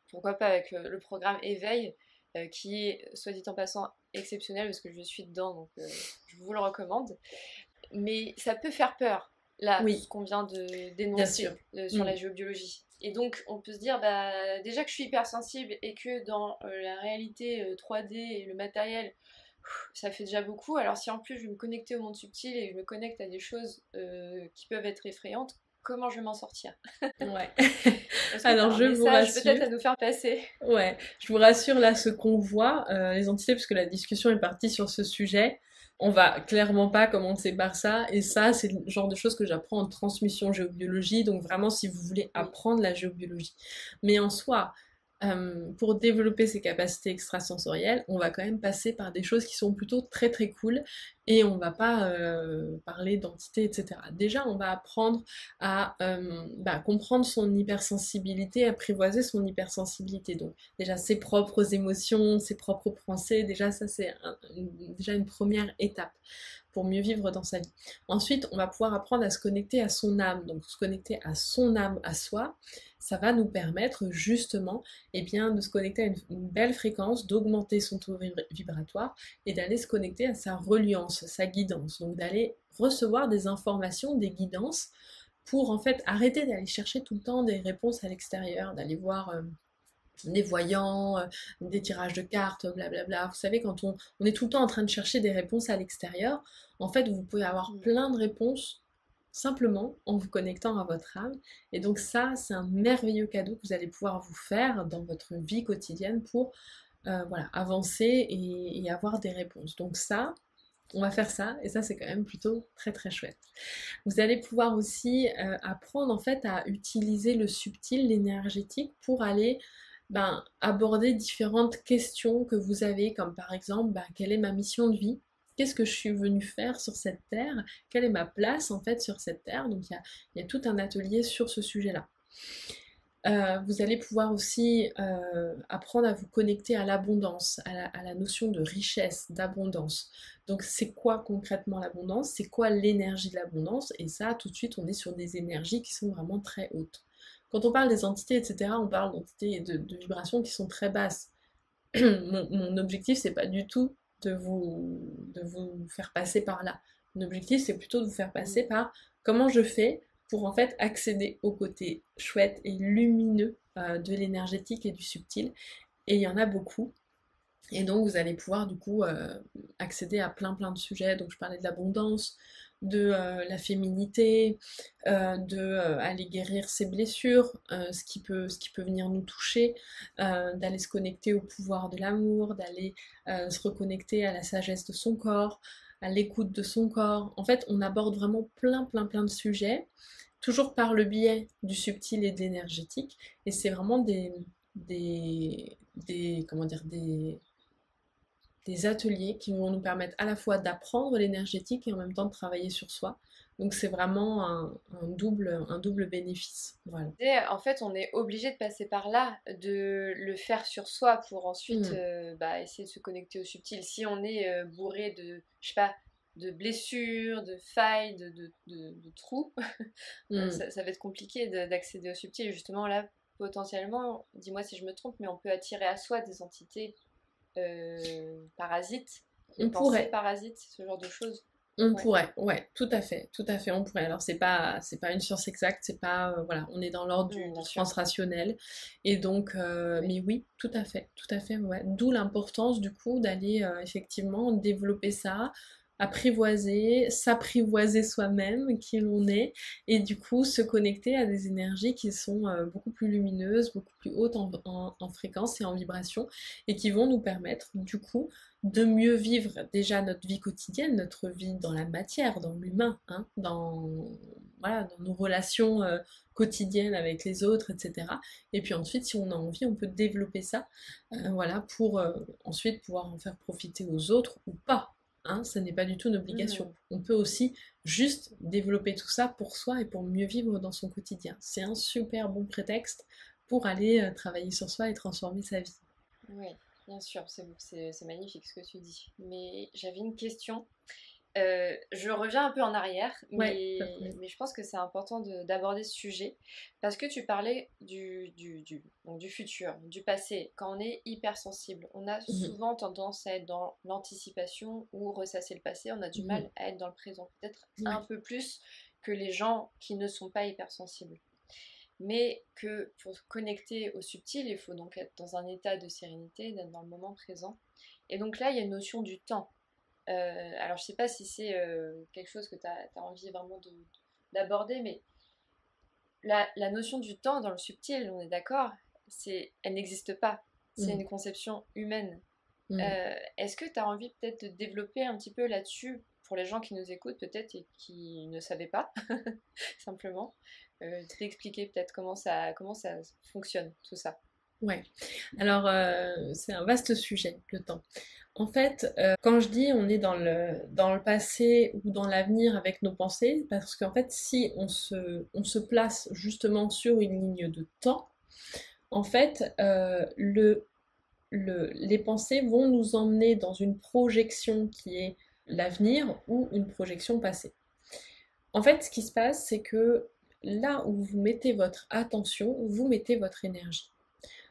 Pourquoi pas avec le programme Éveil, qui est, soit dit en passant, exceptionnel parce que je suis dedans, donc je vous le recommande. Mais ça peut faire peur, là, ce Oui, qu'on vient de bien sûr. dénoncer sur Mm. la géobiologie. Et donc, on peut se dire, bah, déjà que je suis hypersensible et que dans la réalité 3D et le matériel, ça fait déjà beaucoup. Alors si en plus je vais me connecter au monde subtil et je me connecte à des choses qui peuvent être effrayantes, comment je vais m'en sortir? Ouais. Est-ce que tu Alors, as un je vous message peut-être rassure. à nous faire passer? Ouais, je vous rassure là, ce qu'on voit, les entités, puisque la discussion est partie sur ce sujet, on va clairement pas commencer par ça, et ça, c'est le genre de choses que j'apprends en transmission géobiologie, donc vraiment si vous voulez Oui. apprendre la géobiologie. Mais en soi, pour développer ses capacités extrasensorielles, on va quand même passer par des choses qui sont plutôt très très cool, et on va pas parler d'entités, etc. Déjà, on va apprendre à comprendre son hypersensibilité, apprivoiser son hypersensibilité. Donc déjà ses propres émotions, ses propres pensées, déjà ça c'est déjà une première étape pour mieux vivre dans sa vie. Ensuite, on va pouvoir apprendre à se connecter à son âme. Donc se connecter à son âme, à soi, ça va nous permettre justement de se connecter à une belle fréquence, d'augmenter son taux vibratoire et d'aller se connecter à sa reliance, sa guidance. Donc d'aller recevoir des informations, des guidances pour en fait arrêter d'aller chercher tout le temps des réponses à l'extérieur, d'aller voir des voyants, des tirages de cartes, blablabla. Vous savez, quand on est tout le temps en train de chercher des réponses à l'extérieur, en fait, vous pouvez avoir plein de réponses simplement en vous connectant à votre âme. Et donc ça, c'est un merveilleux cadeau que vous allez pouvoir vous faire dans votre vie quotidienne pour avancer et avoir des réponses. Donc ça, on va faire ça, et ça c'est quand même plutôt très très chouette. Vous allez pouvoir aussi apprendre en fait à utiliser le subtil, l'énergétique pour aller aborder différentes questions que vous avez, comme par exemple, quelle est ma mission de vie? Qu'est-ce que je suis venue faire sur cette terre? Quelle est ma place en fait sur cette terre? Donc il y a tout un atelier sur ce sujet-là. Vous allez pouvoir aussi apprendre à vous connecter à l'abondance, à la notion de richesse, d'abondance. Donc c'est quoi concrètement l'abondance? C'est quoi l'énergie de l'abondance? Et ça, tout de suite, on est sur des énergies qui sont vraiment très hautes. Quand on parle des entités, etc., on parle d'entités de vibrations qui sont très basses. Mon objectif, c'est pas du tout de vous faire passer par là. Mon objectif, c'est plutôt de vous faire passer par comment je fais pour en fait accéder au côté chouette et lumineux de l'énergétique et du subtil. Et il y en a beaucoup. Et donc vous allez pouvoir du coup accéder à plein de sujets. Donc je parlais de l'abondance, de la féminité, de aller guérir ses blessures, ce qui peut venir nous toucher, d'aller se connecter au pouvoir de l'amour, d'aller se reconnecter à la sagesse de son corps, à l'écoute de son corps. En fait, on aborde vraiment plein de sujets, toujours par le biais du subtil et de l'énergétique. Et c'est vraiment comment dire, des ateliers qui vont nous permettre à la fois d'apprendre l'énergétique et en même temps de travailler sur soi. Donc c'est vraiment un double bénéfice. Voilà. Et en fait, on est obligé de passer par là, de le faire sur soi pour ensuite essayer de se connecter au subtil. Si on est bourré de, je sais pas, de blessures, de failles, de trous, ça va être compliqué d'accéder au subtil. Et justement, là, potentiellement, dis-moi si je me trompe, mais on peut attirer à soi des entités parasites, des On pensées pourrait. parasites, ce genre de choses. On Ouais. pourrait, ouais, tout à fait, on pourrait. Alors c'est pas une science exacte, c'est pas, voilà, on est dans l'ordre du Bien sûr. transrationnel, et donc, Oui. mais oui, tout à fait, ouais. D'où l'importance du coup d'aller effectivement développer ça, apprivoiser, s'apprivoiser soi-même, qui l'on est, et du coup se connecter à des énergies qui sont beaucoup plus lumineuses, beaucoup plus hautes en fréquence et en vibration, et qui vont nous permettre du coup de mieux vivre déjà notre vie quotidienne, notre vie dans la matière, dans l'humain, hein, voilà, dans nos relations quotidiennes avec les autres, etc. Et puis ensuite, si on a envie, on peut développer ça, voilà, pour ensuite pouvoir en faire profiter aux autres ou pas. Hein, ça n'est pas du tout une obligation. On peut aussi juste développer tout ça pour soi et pour mieux vivre dans son quotidien. C'est un super bon prétexte pour aller travailler sur soi et transformer sa vie. Oui, bien sûr, c'est magnifique ce que tu dis. Mais j'avais une question. Je reviens un peu en arrière, Ouais, pas de problème. mais je pense que c'est important d'aborder ce sujet parce que tu parlais donc du futur, du passé. Quand on est hypersensible, on a Mhm, souvent tendance à être dans l'anticipation ou ressasser le passé. On a du mhm. mal à être dans le présent, peut-être un Ouais. peu plus que les gens qui ne sont pas hypersensibles. Mais que pour se connecter au subtil, il faut donc être dans un état de sérénité, d'être dans le moment présent. Et donc là, il y a une notion du temps. Alors, je sais pas si c'est quelque chose que tu as envie vraiment d'aborder, mais la notion du temps dans le subtil, on est d'accord, elle n'existe pas. C'est une conception humaine. Est-ce que tu as envie peut-être de développer un petit peu là-dessus pour les gens qui nous écoutent peut-être et qui ne savaient pas, simplement, d'expliquer peut-être comment ça fonctionne tout ça. Ouais, alors c'est un vaste sujet, le temps. En fait, quand je dis on est dans le passé ou dans l'avenir avec nos pensées, parce qu'en fait, si on se place justement sur une ligne de temps, en fait, les pensées vont nous emmener dans une projection qui est l'avenir ou une projection passée. En fait, ce qui se passe, c'est que là où vous mettez votre attention, vous mettez votre énergie.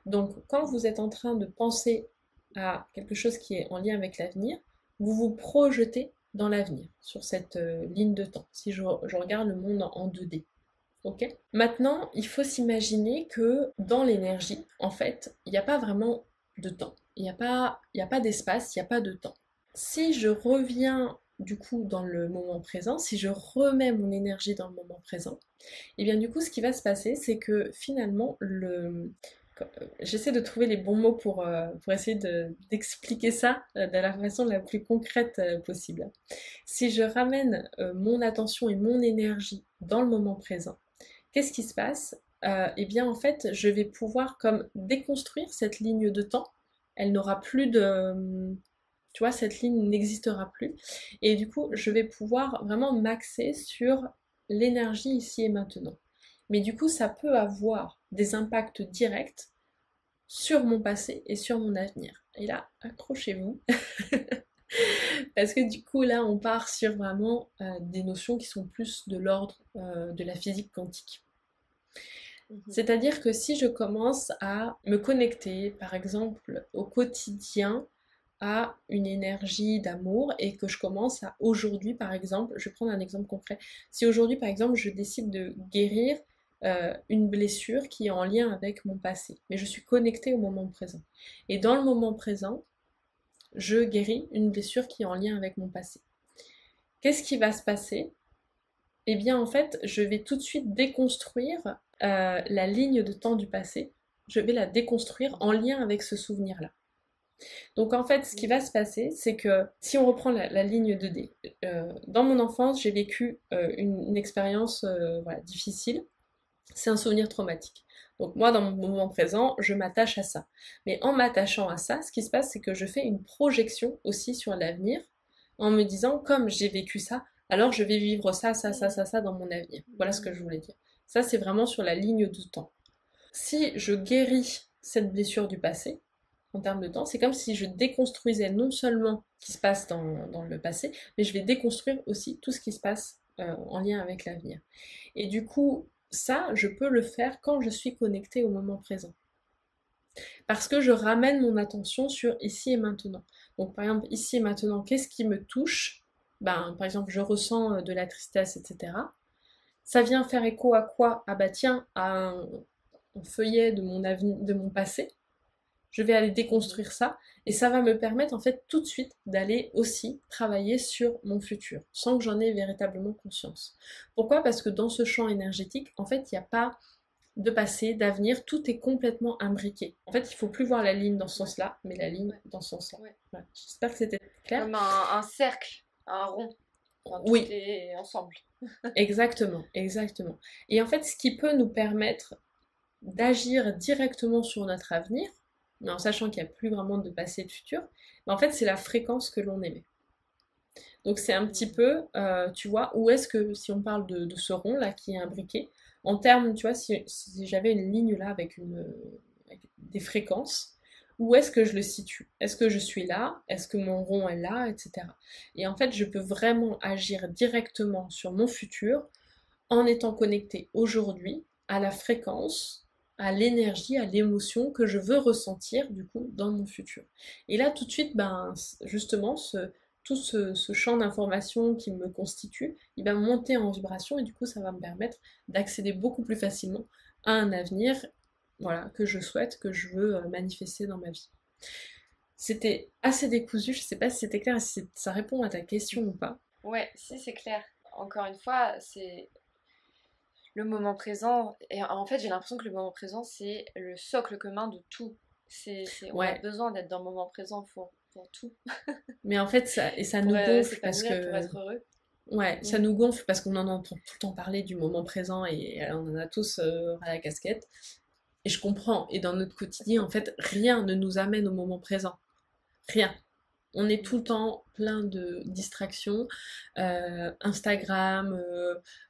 Donc, quand vous êtes en train de penser à quelque chose qui est en lien avec l'avenir, vous vous projetez dans l'avenir, sur cette ligne de temps, si je regarde le monde en 2D. Ok. Maintenant, il faut s'imaginer que dans l'énergie, en fait, il n'y a pas vraiment de temps. Il n'y a pas d'espace, il n'y a pas de temps. Si je reviens du coup dans le moment présent, si je remets mon énergie dans le moment présent, et bien du coup ce qui va se passer, c'est que finalement j'essaie de trouver les bons mots pour essayer d'expliquer ça de la façon la plus concrète possible. Si je ramène mon attention et mon énergie dans le moment présent, qu'est-ce qui se passe? Eh bien en fait, je vais pouvoir comme déconstruire cette ligne de temps. Elle n'aura plus de... Tu vois, cette ligne n'existera plus. Et du coup, je vais pouvoir vraiment m'axer sur l'énergie ici et maintenant. Mais du coup, ça peut avoir des impacts directs sur mon passé et sur mon avenir. Et là, accrochez-vous. Parce que du coup, là, on part sur vraiment des notions qui sont plus de l'ordre de la physique quantique. C'est-à-dire que si je commence à me connecter, par exemple, au quotidien, à une énergie d'amour et que je commence à aujourd'hui, par exemple, je vais prendre un exemple concret. Si aujourd'hui, par exemple, je décide de guérir une blessure qui est en lien avec mon passé, mais je suis connectée au moment présent. Et dans le moment présent, je guéris une blessure qui est en lien avec mon passé. Qu'est-ce qui va se passer? Eh bien, en fait, je vais tout de suite déconstruire la ligne de temps du passé. Je vais la déconstruire en lien avec ce souvenir-là. Donc en fait, ce qui va se passer, c'est que si on reprend la ligne 2D, dans mon enfance, j'ai vécu une expérience voilà, difficile. C'est un souvenir traumatique. Donc moi, dans mon moment présent, je m'attache à ça. Mais en m'attachant à ça, ce qui se passe, c'est que je fais une projection aussi sur l'avenir, en me disant, comme j'ai vécu ça, alors je vais vivre ça, ça, ça, ça, ça dans mon avenir. Voilà ce que je voulais dire. Ça, c'est vraiment sur la ligne de temps. Si je guéris cette blessure du passé, en termes de temps, c'est comme si je déconstruisais non seulement ce qui se passe dans le passé, mais je vais déconstruire aussi tout ce qui se passe en lien avec l'avenir. Et du coup, ça, je peux le faire quand je suis connectée au moment présent. Parce que je ramène mon attention sur ici et maintenant. Donc par exemple, ici et maintenant, qu'est-ce qui me touche? Ben, par exemple, je ressens de la tristesse, etc. Ça vient faire écho à quoi? Ah bah tiens, à un feuillet de mon passé. Je vais aller déconstruire ça et ça va me permettre en fait tout de suite d'aller aussi travailler sur mon futur sans que j'en ai véritablement conscience. Pourquoi? Parce que dans ce champ énergétique, en fait, il n'y a pas de passé, d'avenir, tout est complètement imbriqué. En fait, il ne faut plus voir la ligne dans ce sens-là, mais la ligne dans ce sens-là. Voilà. J'espère que c'était clair. Comme un cercle, un rond. Enfin, tout est ensemble. Exactement, exactement. Et en fait, ce qui peut nous permettre d'agir directement sur notre avenir, mais en sachant qu'il n'y a plus vraiment de passé et de futur, mais en fait c'est la fréquence que l'on émet. Donc c'est un petit peu, tu vois, où est-ce que, si on parle de ce rond là qui est imbriqué, en termes, tu vois, si j'avais une ligne là avec des fréquences, où est-ce que je le situe? Est-ce que je suis là? Est-ce que mon rond est là? Etc. Et en fait, je peux vraiment agir directement sur mon futur en étant connecté aujourd'hui à la fréquence, à l'énergie, à l'émotion que je veux ressentir du coup dans mon futur. Et là tout de suite, ben justement, tout ce champ d'information qui me constitue, il va monter en vibration et du coup ça va me permettre d'accéder beaucoup plus facilement à un avenir voilà, que je souhaite, que je veux manifester dans ma vie. C'était assez décousu, je sais pas si c'était clair, si ça répond à ta question ou pas. Ouais, si c'est clair. Encore une fois, c'est le moment présent. Et en fait, j'ai l'impression que le moment présent, c'est le socle commun de tout. On a Ouais, besoin d'être dans le moment présent pour tout, mais en fait, ça nous gonfle parce s'épanouir, pour que, être heureux. ouais, ça Mm. nous gonfle parce qu'on en entend tout le temps parler du moment présent et on en a tous à la casquette. Et je comprends. Et dans notre quotidien, en fait, rien ne nous amène au moment présent. Rien. On est tout le temps plein de distractions, Instagram,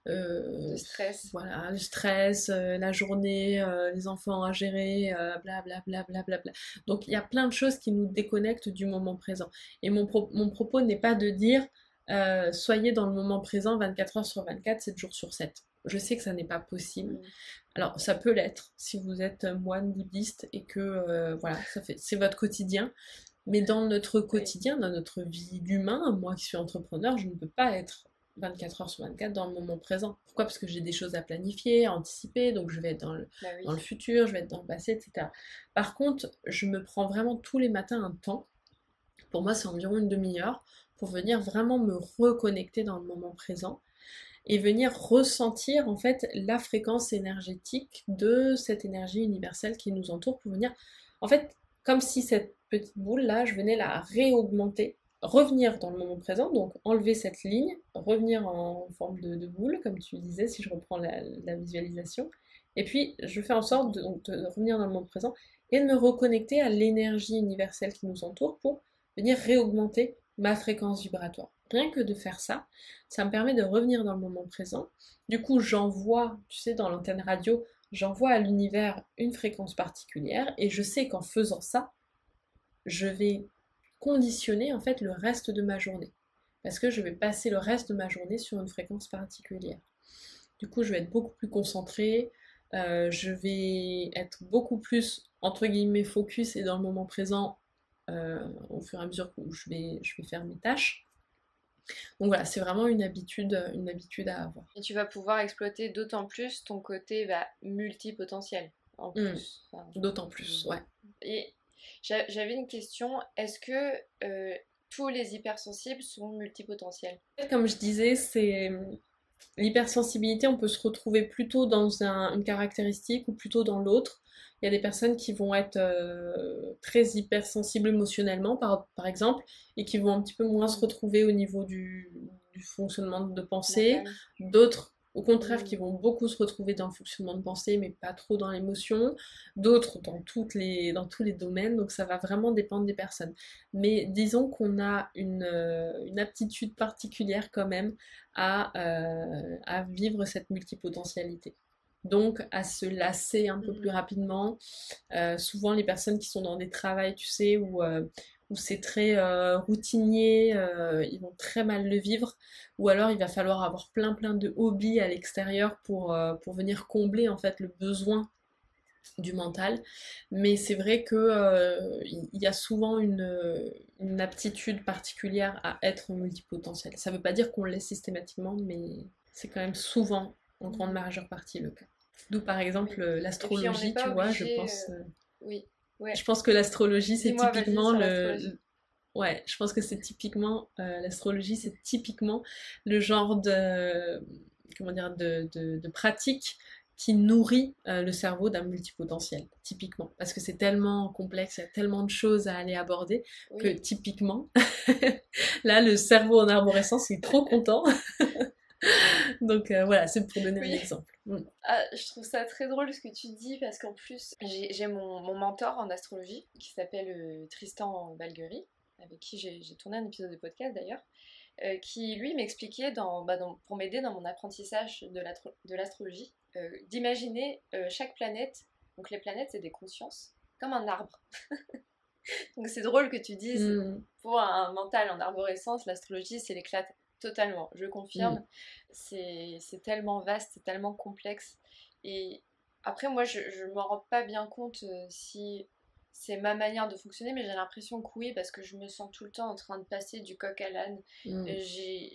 De euh, stress. voilà, le stress, la journée, les enfants à gérer, blablabla. Bla, bla, bla, bla. Donc il y a plein de choses qui nous déconnectent du moment présent. Et mon propos n'est pas de dire soyez dans le moment présent 24 heures sur 24, 7 jours sur 7. Je sais que ça n'est pas possible. Mm. Alors ça peut l'être si vous êtes moine bouddhiste et que voilà, c'est votre quotidien. Mais dans notre Oui, quotidien, dans notre vie d'humain, moi qui suis entrepreneur, je ne peux pas être 24 heures sur 24 dans le moment présent. Pourquoi? Parce que j'ai des choses à planifier, à anticiper, donc je vais être bah dans oui. le futur, je vais être dans le passé, etc. Par contre, je me prends vraiment tous les matins un temps, pour moi c'est environ une demi-heure, pour venir vraiment me reconnecter dans le moment présent et venir ressentir en fait la fréquence énergétique de cette énergie universelle qui nous entoure pour venir, en fait, comme si cette petite boule là, je venais la réaugmenter, revenir dans le moment présent, donc enlever cette ligne, revenir en forme de boule, comme tu disais, si je reprends la visualisation, et puis je fais en sorte de revenir dans le moment présent et de me reconnecter à l'énergie universelle qui nous entoure pour venir réaugmenter ma fréquence vibratoire. Rien que de faire ça, ça me permet de revenir dans le moment présent. Du coup, j'envoie, tu sais, dans l'antenne radio, j'envoie à l'univers une fréquence particulière et je sais qu'en faisant ça, je vais conditionner en fait le reste de ma journée. Parce que je vais passer le reste de ma journée sur une fréquence particulière. Du coup, je vais être beaucoup plus concentrée, je vais être beaucoup plus, entre guillemets, focus et dans le moment présent au fur et à mesure où je vais faire mes tâches. Donc voilà, c'est vraiment une habitude à avoir. Et tu vas pouvoir exploiter d'autant plus ton côté multipotentiel, en Mm. plus. Enfin, D'autant plus, ouais. et j'avais une question, est-ce que tous les hypersensibles sont multipotentiels? Comme je disais, c'est l'hypersensibilité, on peut se retrouver plutôt dans une caractéristique ou plutôt dans l'autre. Il y a des personnes qui vont être très hypersensibles émotionnellement, par exemple, et qui vont un petit peu moins se Mm. retrouver au niveau du fonctionnement de pensée. Mental. D'autres, au contraire, qui Mm. vont beaucoup se retrouver dans le fonctionnement de pensée, mais pas trop dans l'émotion. D'autres dans dans tous les domaines. Donc ça va vraiment dépendre des personnes. Mais disons qu'on a une aptitude particulière quand même à vivre cette multipotentialité. Donc à se lasser un peu plus Mm. rapidement. Souvent les personnes qui sont dans des travails, tu sais, où c'est très routinier, ils vont très mal le vivre. Ou alors il va falloir avoir plein de hobbies à l'extérieur pour venir combler en fait le besoin du mental. Mais c'est vrai que il y a souvent une aptitude particulière à être multipotentiel. Ça veut pas dire qu'on l'est systématiquement, mais c'est quand même souvent, en grande Mm. majeure partie, le cas. D'où par Oui. exemple Et puis on n'est l'astrologie, tu pas vois, obligé. Oui, je ouais. pense que l'astrologie c'est Dis-moi, vas-y typiquement sur l'astrologie. ouais, je pense que c'est typiquement l'astrologie, c'est typiquement le genre de comment dire de pratique qui nourrit le cerveau d'un multipotentiel, typiquement, parce que c'est tellement complexe, il y a tellement de choses à aller aborder que Oui. typiquement, là, le cerveau en arborescence est trop content. Donc voilà, c'est pour donner un Oui. exemple. Mm. Ah, je trouve ça très drôle ce que tu dis parce qu'en plus, j'ai mon mentor en astrologie qui s'appelle Tristan Valguerie, avec qui j'ai tourné un épisode de podcast d'ailleurs, qui lui m'expliquait pour m'aider dans mon apprentissage de l'astrologie, d'imaginer chaque planète, donc les planètes c'est des consciences, comme un arbre. Donc c'est drôle que tu dises, Mm. pour un mental en arborescence, l'astrologie c'est l'éclate totalement, je Mm. confirme, c'est tellement vaste, c'est tellement complexe. Et après moi je m'en rends pas bien compte si c'est ma manière de fonctionner, mais j'ai l'impression que oui, parce que je me sens tout le temps en train de passer du coq à l'âne. Mm.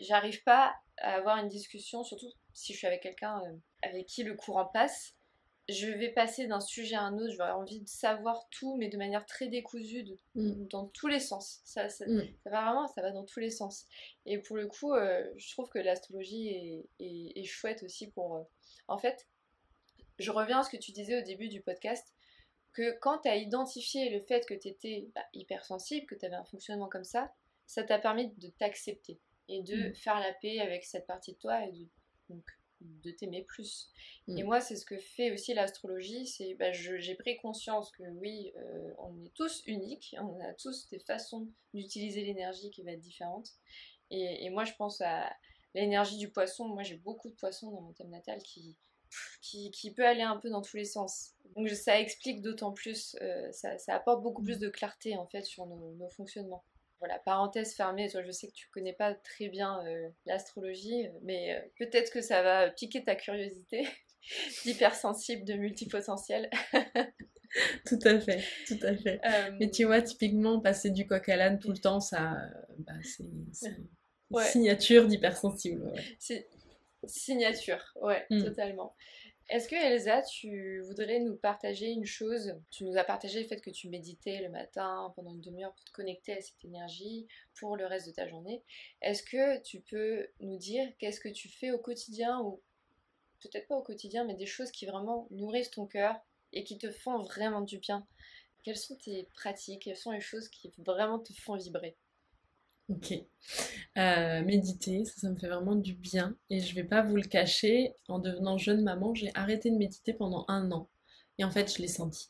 J'arrive pas à avoir une discussion, surtout si je suis avec quelqu'un avec qui le courant passe. je vais passer d'un sujet à un autre, je vais avoir envie de savoir tout, mais de manière très décousue, dans tous les sens. Ça va vraiment, ça va dans tous les sens. Et pour le coup, je trouve que l'astrologie est chouette aussi pour... En fait, je reviens à ce que tu disais au début du podcast, que quand tu as identifié le fait que tu étais hypersensible, que tu avais un fonctionnement comme ça t'a permis de t'accepter et de faire la paix avec cette partie de toi et donc, de t'aimer plus. Et moi, c'est ce que fait aussi l'astrologie, c'est j'ai pris conscience que oui, on est tous uniques, on a tous des façons d'utiliser l'énergie qui va être différentes. Et moi, je pense à l'énergie du poisson. Moi, j'ai beaucoup de poissons dans mon thème natal qui peut aller un peu dans tous les sens. Donc ça explique d'autant plus, ça apporte beaucoup plus de clarté en fait sur nos fonctionnements. Voilà, parenthèse fermée, toi je sais que tu connais pas très bien l'astrologie, mais peut-être que ça va piquer ta curiosité d'hypersensible, de multipotentiel. Tout à fait, tout à fait. Mais tu vois, typiquement, passer du coq à l'âne tout le temps, c'est une signature d'hypersensible. Ouais. C'est signature, ouais, totalement. Est-ce que Elsa, tu voudrais nous partager une chose? Tu nous as partagé le fait que tu méditais le matin pendant une demi-heure pour te connecter à cette énergie pour le reste de ta journée. Est-ce que tu peux nous dire qu'est-ce que tu fais au quotidien, ou peut-être pas au quotidien, mais des choses qui vraiment nourrissent ton cœur et qui te font vraiment du bien? Quelles sont tes pratiques? Quelles sont les choses qui vraiment te font vibrer? Ok. Méditer, ça me fait vraiment du bien. Et je vais pas vous le cacher, en devenant jeune maman, j'ai arrêté de méditer pendant 1 an. Et en fait, je l'ai senti.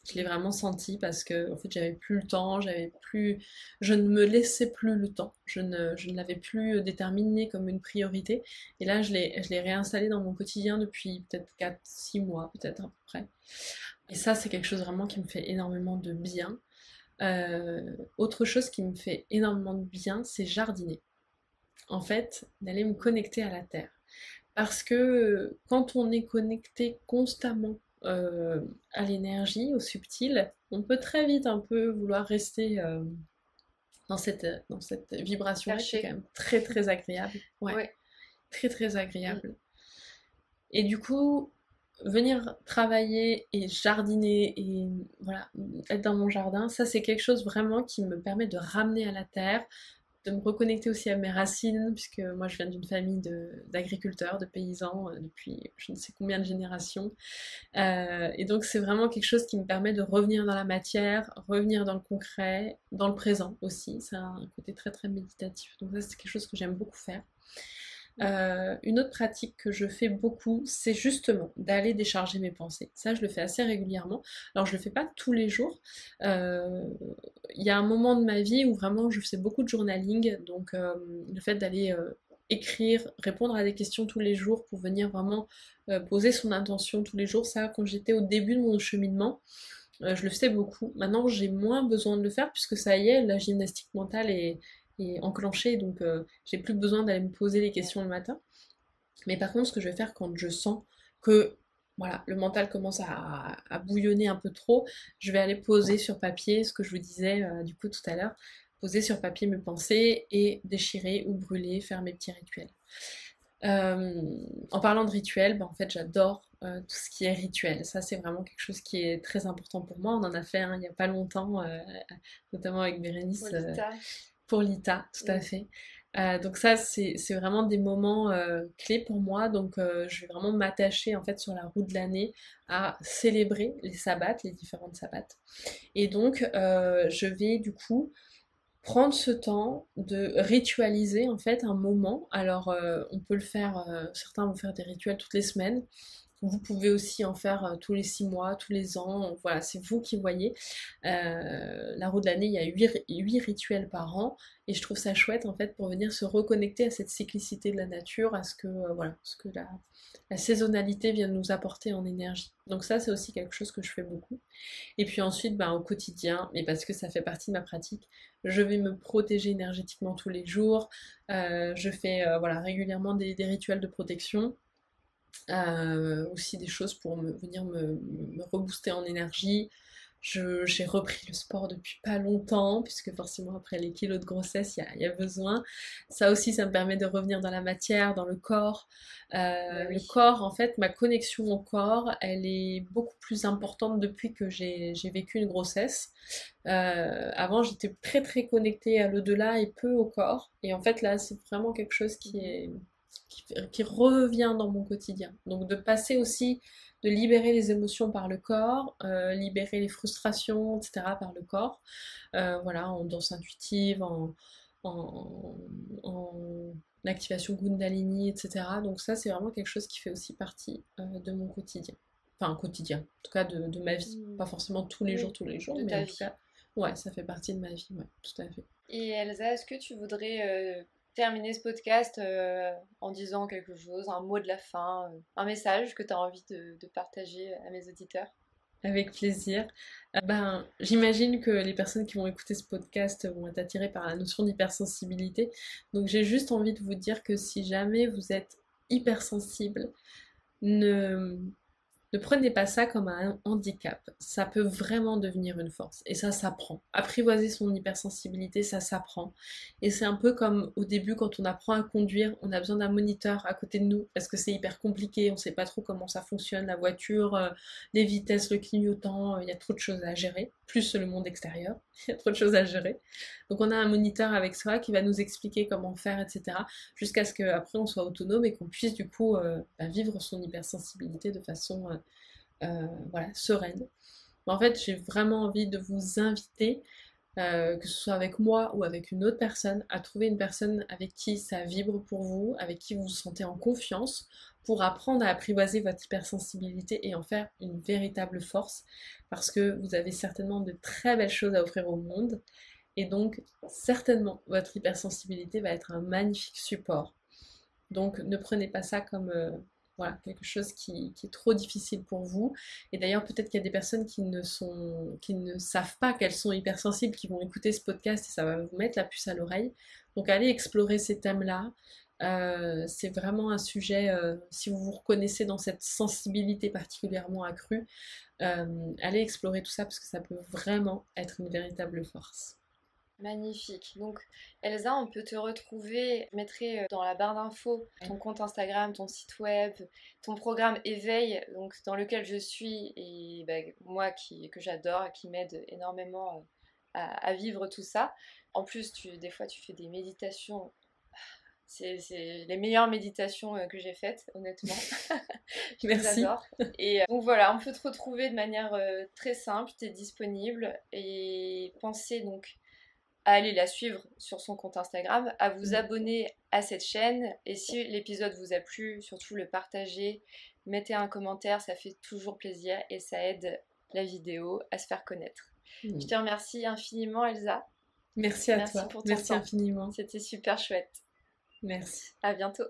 Je l'ai vraiment senti parce que en fait, j'avais plus le temps, je ne me laissais plus le temps. Je ne l'avais plus déterminé comme une priorité. Et là, je l'ai réinstallé dans mon quotidien depuis peut-être 4-6 mois, peut-être à peu près. Et ça, c'est quelque chose vraiment qui me fait énormément de bien. Autre chose qui me fait énormément de bien, c'est jardiner. En fait, d'aller me connecter à la terre. Parce que quand on est connecté constamment à l'énergie, au subtil, on peut très vite un peu vouloir rester dans cette vibration-là qui est quand même très très agréable. Ouais. Très très agréable. Et du coup, venir travailler et jardiner et voilà, être dans mon jardin, ça c'est quelque chose vraiment qui me permet de ramener à la terre, de me reconnecter aussi à mes racines, puisque moi je viens d'une famille d'agriculteurs, de paysans depuis je ne sais combien de générations. Et donc c'est vraiment quelque chose qui me permet de revenir dans la matière, revenir dans le concret, dans le présent aussi. C'est un côté très très méditatif. Donc ça c'est quelque chose que j'aime beaucoup faire. Une autre pratique que je fais beaucoup, c'est justement d'aller décharger mes pensées. Ça, je le fais assez régulièrement. Alors, je le fais pas tous les jours. Il y a un moment de ma vie où vraiment je faisais beaucoup de journaling, donc le fait d'aller écrire, répondre à des questions tous les jours pour venir vraiment poser son intention tous les jours. Ça, quand j'étais au début de mon cheminement, je le faisais beaucoup. Maintenant, j'ai moins besoin de le faire puisque ça y est, la gymnastique mentale est enclenchée, donc j'ai plus besoin d'aller me poser les questions le matin. Mais par contre, ce que je vais faire quand je sens que voilà, le mental commence à bouillonner un peu trop, je vais aller poser sur papier ce que je vous disais du coup tout à l'heure, poser sur papier mes pensées et déchirer ou brûler, faire mes petits rituels. En parlant de rituels, en fait j'adore tout ce qui est rituel. Ça c'est vraiment quelque chose qui est très important pour moi. On en a fait il n'y a pas longtemps, notamment avec Bérénice. Pour l'ITA, tout à fait. Donc ça, c'est vraiment des moments clés pour moi. Donc je vais vraiment m'attacher en fait sur la roue de l'année à célébrer les sabbats, les différentes sabbats. Et donc je vais du coup prendre ce temps de ritualiser en fait un moment. Alors on peut le faire, certains vont faire des rituels toutes les semaines. Vous pouvez aussi en faire tous les 6 mois, tous les ans, voilà, c'est vous qui voyez. La roue de l'année, il y a 8 rituels par an, et je trouve ça chouette en fait pour venir se reconnecter à cette cyclicité de la nature, à ce que, voilà, ce que la saisonnalité vient de nous apporter en énergie. Donc ça, c'est aussi quelque chose que je fais beaucoup. Et puis ensuite, au quotidien, mais parce que ça fait partie de ma pratique, je vais me protéger énergétiquement tous les jours. Je fais voilà, régulièrement des rituels de protection. Aussi des choses pour venir me rebooster en énergie. J'ai repris le sport depuis pas longtemps, puisque forcément après les kilos de grossesse, il y a besoin. Ça aussi, ça me permet de revenir dans la matière, dans le corps. Bah Le oui. corps, en fait, ma connexion au corps, elle est beaucoup plus importante depuis que j'ai vécu une grossesse. Avant, j'étais très très connectée à l'au-delà et peu au corps. Et en fait, là, c'est vraiment quelque chose Mhm. qui revient dans mon quotidien. Donc de passer aussi, de libérer les émotions par le corps, libérer les frustrations, etc. par le corps. Voilà, en danse intuitive, en, en activation Kundalini, etc. Donc ça, c'est vraiment quelque chose qui fait aussi partie de mon quotidien. Enfin, quotidien, en tout cas de ma vie. Pas Mhm. forcément Oui, tous les jours, de mais ta en tout vie. cas, ouais, ça fait partie de ma vie, ouais, tout à fait. Et Elsa, est-ce que tu voudrais terminer ce podcast en disant quelque chose, un mot de la fin, un message que tu as envie de partager à mes auditeurs? Avec plaisir. Ben, j'imagine que les personnes qui vont écouter ce podcast vont être attirées par la notion d'hypersensibilité. Donc j'ai juste envie de vous dire que si jamais vous êtes hypersensible, ne, ne prenez pas ça comme un handicap. Ça peut vraiment devenir une force. Et ça s'apprend. Apprivoiser son hypersensibilité, ça s'apprend. Et c'est un peu comme au début, quand on apprend à conduire, on a besoin d'un moniteur à côté de nous parce que c'est hyper compliqué. On ne sait pas trop comment ça fonctionne, la voiture, les vitesses, le clignotant. Il y a trop de choses à gérer. Plus le monde extérieur. Il y a trop de choses à gérer. Donc on a un moniteur avec soi qui va nous expliquer comment faire, etc. Jusqu'à ce qu'après on soit autonome et qu'on puisse du coup vivre son hypersensibilité de façon voilà, sereine. En fait, j'ai vraiment envie de vous inviter, que ce soit avec moi ou avec une autre personne, à trouver une personne avec qui ça vibre pour vous, avec qui vous vous sentez en confiance, pour apprendre à apprivoiser votre hypersensibilité et en faire une véritable force, parce que vous avez certainement de très belles choses à offrir au monde, et donc certainement votre hypersensibilité va être un magnifique support. Donc ne prenez pas ça comme voilà, quelque chose qui est trop difficile pour vous. Et d'ailleurs, peut-être qu'il y a des personnes qui ne savent pas qu'elles sont hypersensibles, qui vont écouter ce podcast et ça va vous mettre la puce à l'oreille. Donc allez explorer ces thèmes-là. C'est vraiment un sujet, si vous vous reconnaissez dans cette sensibilité particulièrement accrue, allez explorer tout ça parce que ça peut vraiment être une véritable force. Magnifique. Donc, Elsa, on peut te retrouver, je mettrai dans la barre d'infos ton compte Instagram, ton site web, ton programme Éveil, donc dans lequel je suis et bah, moi que j'adore, qui m'aide énormément à vivre tout ça. En plus, des fois, tu fais des méditations. C'est les meilleures méditations que j'ai faites, honnêtement. Je les Merci. adore. Et donc voilà, on peut te retrouver de manière très simple, tu es disponible. Et pensez donc à aller la suivre sur son compte Instagram, à vous abonner à cette chaîne. Et si l'épisode vous a plu, surtout le partager, mettez un commentaire, ça fait toujours plaisir et ça aide la vidéo à se faire connaître. Je te remercie infiniment, Elsa. Merci à Merci toi. pour ton Merci temps. infiniment. C'était super chouette. Merci. À bientôt.